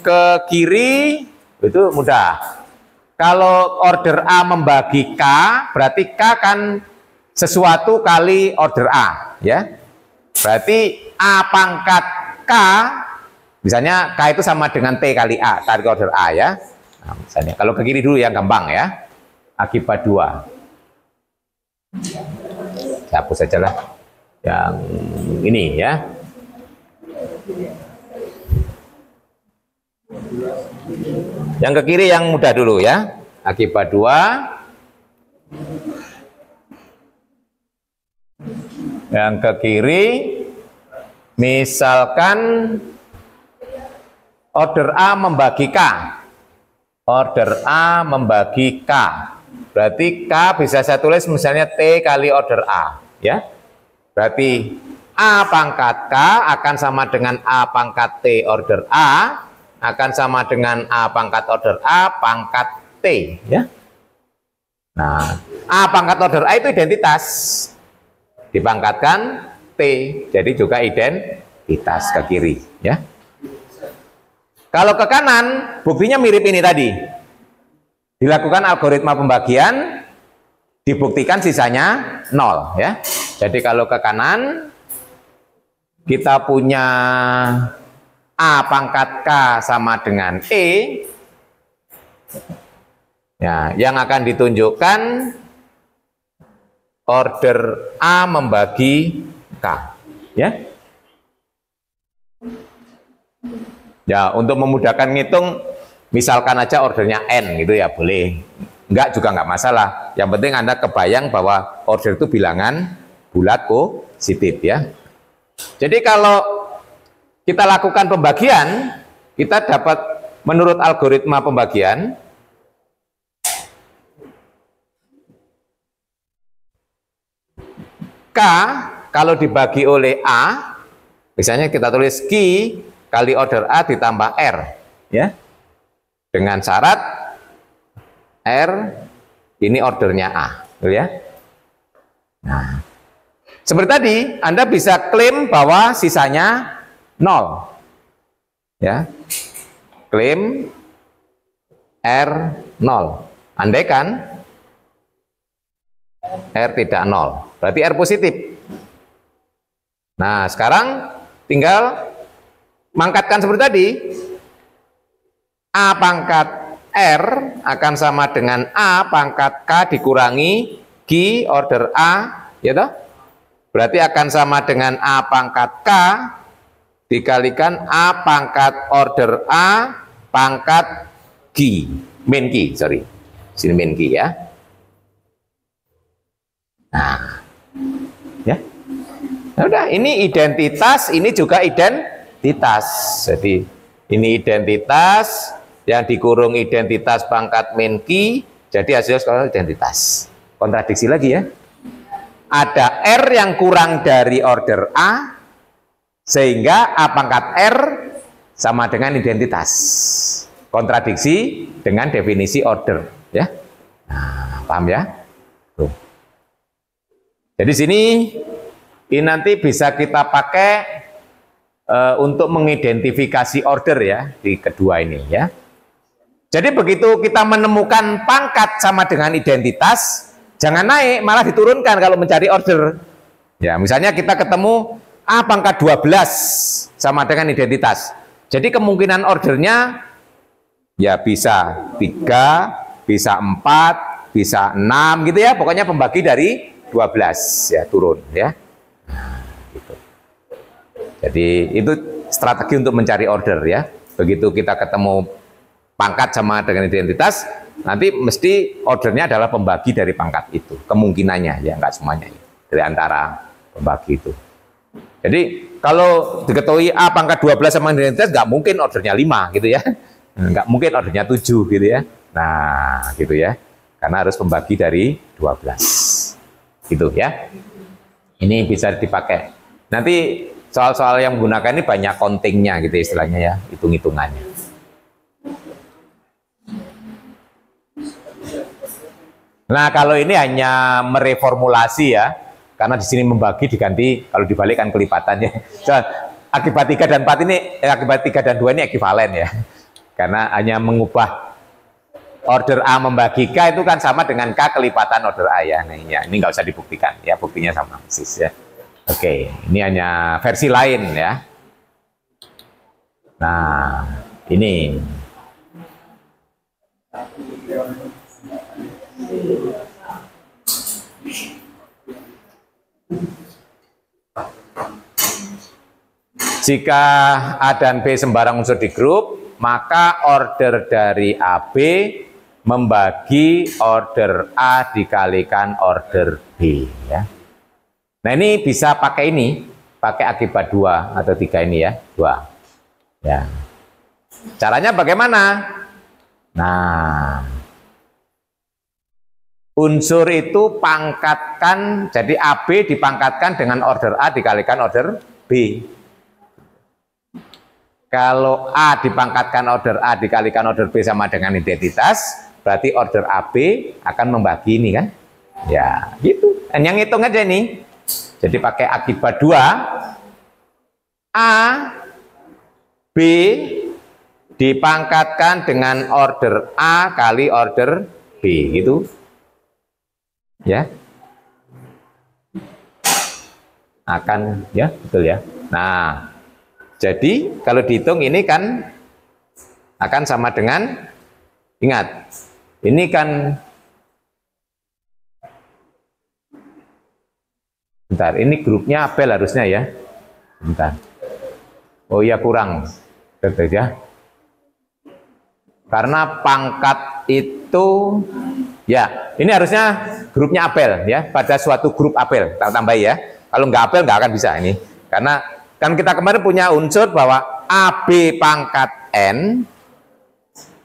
ke kiri itu mudah. Kalau order A membagi K, berarti K kan sesuatu kali order A, ya. Berarti A pangkat K, misalnya K itu sama dengan T kali A, tarik order A ya. Nah, misalnya kalau ke kiri dulu yang gampang ya. akibat 2. Saya hapus saja lah yang ini ya. Yang ke kiri yang mudah dulu ya. Akibat 2. Yang ke kiri, misalkan order A membagi K. Order A membagi K. Berarti K bisa saya tulis misalnya T kali order A. Ya. Berarti A pangkat K akan sama dengan A pangkat T order A, akan sama dengan A pangkat order A pangkat T. Ya. Nah, A pangkat order A itu identitas. Dipangkatkan T, jadi juga identitas ke kiri. Ya. Kalau ke kanan, buktinya mirip ini tadi. Dilakukan algoritma pembagian, dibuktikan sisanya 0. Ya. Jadi kalau ke kanan, kita punya A pangkat K sama dengan E. Ya, yang akan ditunjukkan order A membagi K. Ya. Ya, untuk memudahkan ngitung, misalkan aja ordernya N gitu ya, boleh. Enggak juga enggak masalah. Yang penting Anda kebayang bahwa order itu bilangan bulat positif ya. Jadi kalau kita lakukan pembagian, kita dapat menurut algoritma pembagian K kalau dibagi oleh A, misalnya kita tulis Q kali order A ditambah R, ya, dengan syarat R ini ordernya A, ya. Nah, seperti tadi Anda bisa klaim bahwa sisanya 0, ya, klaim R 0, andaikan R tidak 0, berarti R positif. Nah, sekarang tinggal mangkatkan seperti tadi. A pangkat R akan sama dengan A pangkat K dikurangi Q order A, ya toh? Berarti akan sama dengan A pangkat K dikalikan A pangkat order A pangkat Q, min Q, sorry. Sini min Q ya. Nah, ya. Nah, udah, ini identitas, ini juga identitas. Jadi ini identitas yang dikurung identitas pangkat min Q, jadi hasilnya sekarang identitas. Kontradiksi lagi ya. Ada R yang kurang dari order A, sehingga A pangkat R sama dengan identitas. Kontradiksi dengan definisi order, ya. Nah, paham ya? Tuh. Jadi sini ini nanti bisa kita pakai untuk mengidentifikasi order ya di kedua ini ya. Jadi begitu kita menemukan pangkat sama dengan identitas, jangan naik, malah diturunkan kalau mencari order. Ya, misalnya kita ketemu A pangkat 12 sama dengan identitas. Jadi kemungkinan ordernya ya bisa 3, bisa 4, bisa 6 gitu ya. Pokoknya pembagi dari 12 ya, turun ya. Nah, gitu. Jadi itu strategi untuk mencari order ya. Begitu kita ketemu pangkat sama dengan identitas, nanti mesti ordernya adalah pembagi dari pangkat itu. Kemungkinannya ya, enggak semuanya ya, dari antara pembagi itu. Jadi kalau diketahui A pangkat 12 sama identitas, nggak mungkin ordernya 5 gitu ya. Nggak mungkin ordernya 7 gitu ya. Nah gitu ya, karena harus pembagi dari 12 gitu ya. Ini bisa dipakai. Nanti soal-soal yang menggunakan ini banyak countingnya gitu istilahnya ya, hitung-hitungannya. Nah kalau ini hanya mereformulasi ya, karena di sini membagi diganti, kalau dibalikkan kelipatannya. So, akibat 3 dan 4 ini, akibat 3 dan 2 ini ekuivalen ya. Karena hanya mengubah order A membagi K itu kan sama dengan K kelipatan order A ya. Nah, ya, ini nggak usah dibuktikan ya, buktinya sama persis ya. Oke, ini hanya versi lain ya. Nah, ini. Jika A dan B sembarang unsur di grup, maka order dari AB membagi order A dikalikan order B. Ya. Nah ini bisa pakai ini, pakai akibat 2 atau 3 ini ya, 2. Ya. Caranya bagaimana? Nah, unsur itu pangkatkan, jadi AB dipangkatkan dengan order A dikalikan order B. Kalau A dipangkatkan order A dikalikan order B sama dengan identitas, berarti order AB akan membagi ini kan? Ya, gitu. Dan yang hitung aja nih. Jadi pakai akibat 2, A, B dipangkatkan dengan order A kali order B, gitu. Ya. Akan, ya, betul ya. Nah, jadi kalau dihitung ini kan akan sama dengan, ingat, ini kan, bentar, ini grupnya apel harusnya ya, bentar, oh iya kurang, betul ya, karena pangkat itu, ya, ini harusnya grupnya apel ya, pada suatu grup apel, kita tambah ya, kalau nggak apel nggak akan bisa ini, karena kan kita kemarin punya unsur bahwa AB pangkat N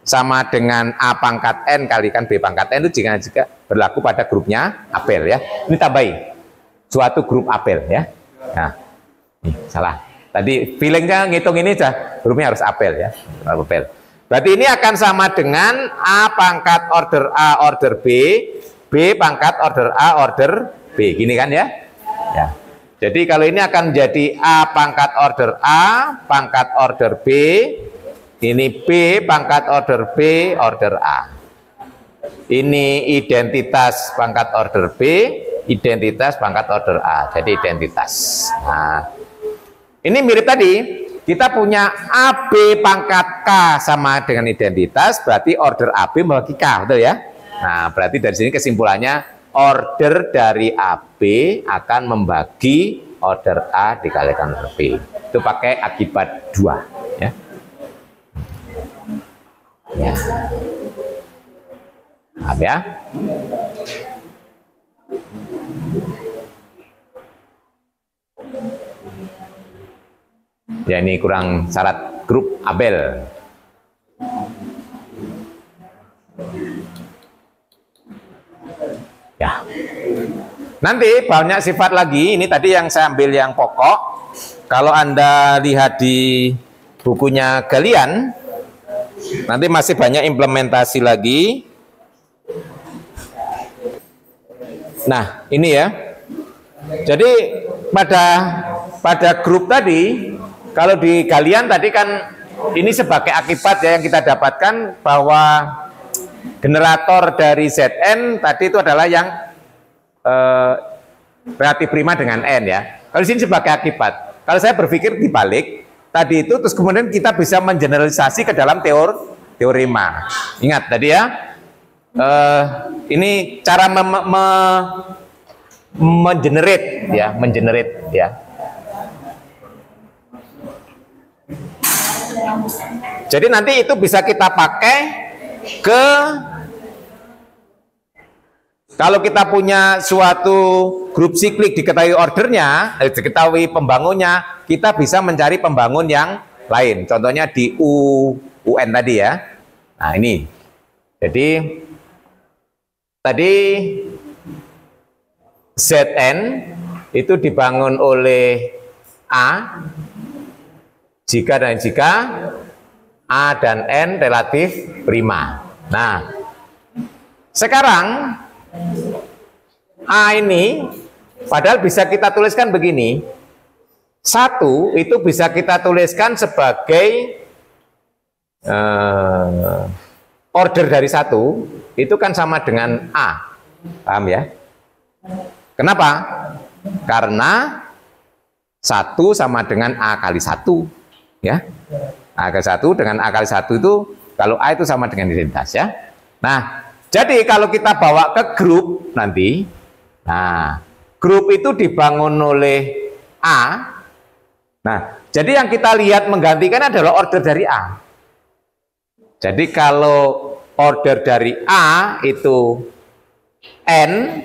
sama dengan A pangkat N kalikan B pangkat N itu jika berlaku pada grupnya apel ya. Ini tambahin suatu grup apel ya. Nah, salah. Tadi feelingnya ngitung ini aja, grupnya harus apel ya. Apel. Berarti ini akan sama dengan A pangkat order A order B, B pangkat order A order B. Gini kan ya? Ya. Jadi kalau ini akan menjadi A pangkat order A, pangkat order B, ini B pangkat order B, order A. Ini identitas pangkat order B, identitas pangkat order A, jadi identitas. Nah, ini mirip tadi, kita punya AB pangkat K sama dengan identitas, berarti order AB membagi K, betul ya? Nah, berarti dari sini kesimpulannya, order dari AB akan membagi order A dikalikan order B. Itu pakai akibat 2 ya. Ya. Paham ya? Ya ini kurang syarat grup Abel. Ya. Nanti banyak sifat lagi, ini tadi yang saya ambil yang pokok. Kalau Anda lihat di bukunya Galian, nanti masih banyak implementasi lagi. Nah, ini ya. Jadi pada grup tadi, kalau di Galian tadi kan ini sebagai akibat ya yang kita dapatkan bahwa generator dari Zn tadi itu adalah yang relatif prima dengan N ya. Kalau di sini sebagai akibat. Kalau saya berpikir dibalik, tadi itu terus kemudian kita bisa mengeneralisasi ke dalam teorema. Ingat tadi ya, ini cara mengenerate ya. Jadi nanti itu bisa kita pakai ke kalau kita punya suatu grup siklik diketahui ordernya, diketahui pembangunnya, kita bisa mencari pembangun yang lain. Contohnya di UN tadi ya. Nah ini, jadi tadi Zn itu dibangun oleh A, jika dan jika A dan N relatif prima. Nah, sekarang A ini padahal bisa kita tuliskan begini, 1 itu bisa kita tuliskan sebagai order dari 1 itu kan sama dengan A, paham ya? Kenapa? Karena 1 sama dengan A kali 1 ya, A kali 1 dengan A kali 1 itu kalau A itu sama dengan identitas ya. Nah, Jadi kalau kita bawa ke grup nanti, nah grup itu dibangun oleh A. Nah, jadi yang kita lihat menggantikan adalah order dari A. Jadi kalau order dari A itu N,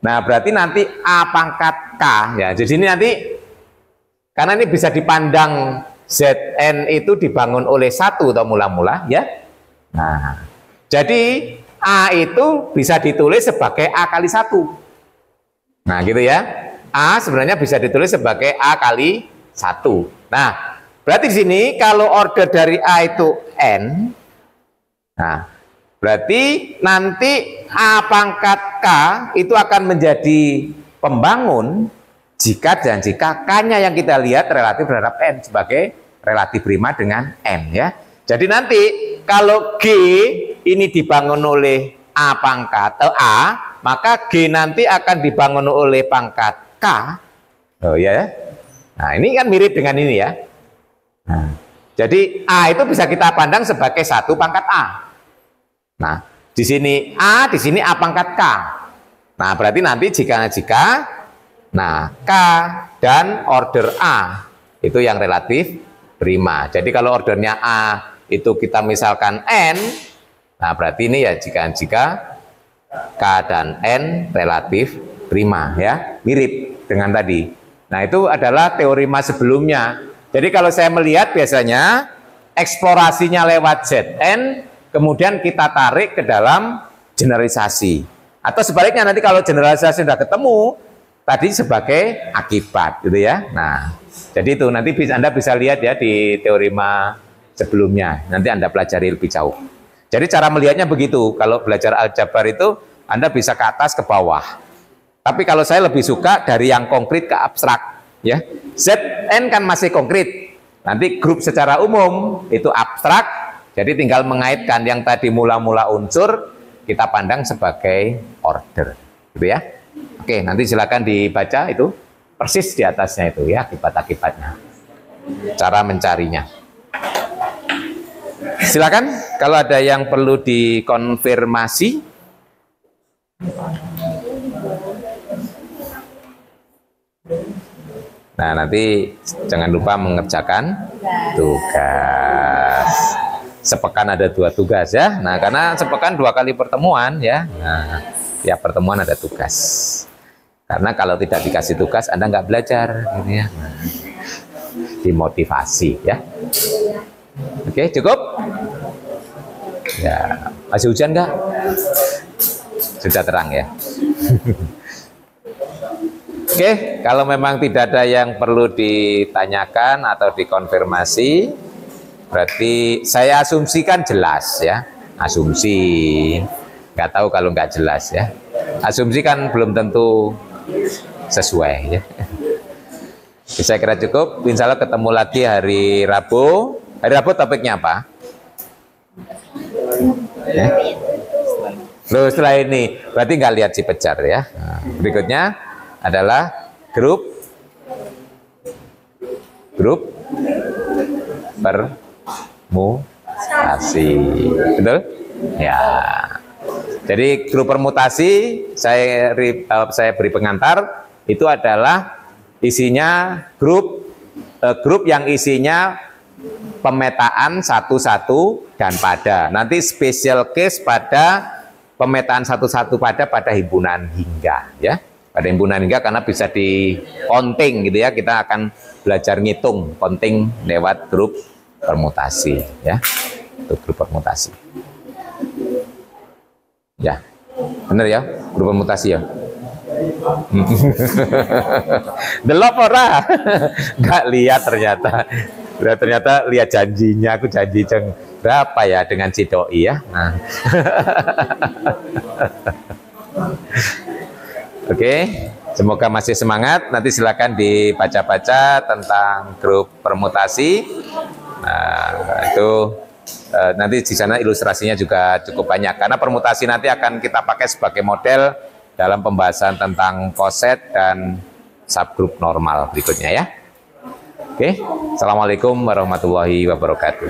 nah berarti nanti A pangkat K ya. Jadi ini nanti karena ini bisa dipandang Zn itu dibangun oleh satu atau mula-mula ya. Nah, jadi A itu bisa ditulis sebagai A kali 1. Nah, gitu ya. A sebenarnya bisa ditulis sebagai A kali 1. Nah, berarti di sini kalau order dari A itu N, nah, berarti nanti A pangkat K itu akan menjadi pembangun jika K-nya yang kita lihat relatif terhadap N sebagai relatif prima dengan M ya. Jadi nanti kalau G ini dibangun oleh A pangkat atau A, maka G nanti akan dibangun oleh pangkat K. Oh ya. Nah, ini kan mirip dengan ini ya. Nah, jadi A itu bisa kita pandang sebagai satu pangkat A. Nah, di sini A, di sini A pangkat K. Nah, berarti nanti jika nah, K dan order A itu yang relatif prima. Jadi kalau ordernya A itu kita misalkan N, nah berarti ini ya jika K dan N relatif prima ya, mirip dengan tadi. Nah, itu adalah teorema sebelumnya. Jadi kalau saya melihat biasanya eksplorasinya lewat Zn, kemudian kita tarik ke dalam generalisasi. Atau sebaliknya nanti kalau generalisasi sudah ketemu, tadi sebagai akibat gitu ya. Nah, jadi itu nanti Anda bisa lihat ya di teorema sebelumnya. Nanti Anda pelajari lebih jauh. Jadi cara melihatnya begitu. Kalau belajar aljabar itu Anda bisa ke atas ke bawah. Tapi kalau saya lebih suka dari yang konkret ke abstrak ya. Zn kan masih konkret. Nanti grup secara umum itu abstrak. Jadi tinggal mengaitkan yang tadi mula-mula unsur kita pandang sebagai order, gitu ya. Oke, nanti silakan dibaca itu persis di atasnya itu ya, akibat-akibatnya. Cara mencarinya. Silakan kalau ada yang perlu dikonfirmasi. Nah, nanti jangan lupa mengerjakan tugas. Sepekan ada 2 tugas ya. Nah, karena sepekan 2 kali pertemuan ya. Nah, tiap pertemuan ada tugas. Karena kalau tidak dikasih tugas Anda nggak belajar gitu ya. Nah, dimotivasi ya. Oke, cukup? Ya, masih hujan nggak? Sudah terang ya. Oke, kalau memang tidak ada yang perlu ditanyakan atau dikonfirmasi, berarti saya asumsikan jelas ya. Asumsi, nggak tahu kalau nggak jelas ya. Asumsi kan belum tentu sesuai ya. Saya kira cukup. Insya Allah ketemu lagi hari Rabu. Hari Rabu topiknya apa? Ya. Loh, setelah ini berarti nggak lihat si pejar ya. Nah, berikutnya adalah grup permutasi, betul? Ya. Jadi grup permutasi saya beri pengantar itu adalah isinya grup yang isinya pemetaan satu-satu dan pada. Nanti special case pada pemetaan satu-satu pada himpunan hingga ya. Pada himpunan hingga karena bisa di counting gitu ya. Kita akan belajar ngitung counting lewat grup permutasi ya. Itu grup permutasi. Ya. Benar ya? Grup permutasi ya. Delok ora? Enggak lihat ternyata. Ternyata lihat janjinya, aku janji berapa ya dengan si doi ya. Nah. Oke, semoga masih semangat. Nanti silakan dibaca-baca tentang grup permutasi. Nah, itu nanti di sana ilustrasinya juga cukup banyak. Karena permutasi nanti akan kita pakai sebagai model dalam pembahasan tentang koset dan subgrup normal berikutnya ya. Oke, Assalamualaikum warahmatullahi wabarakatuh.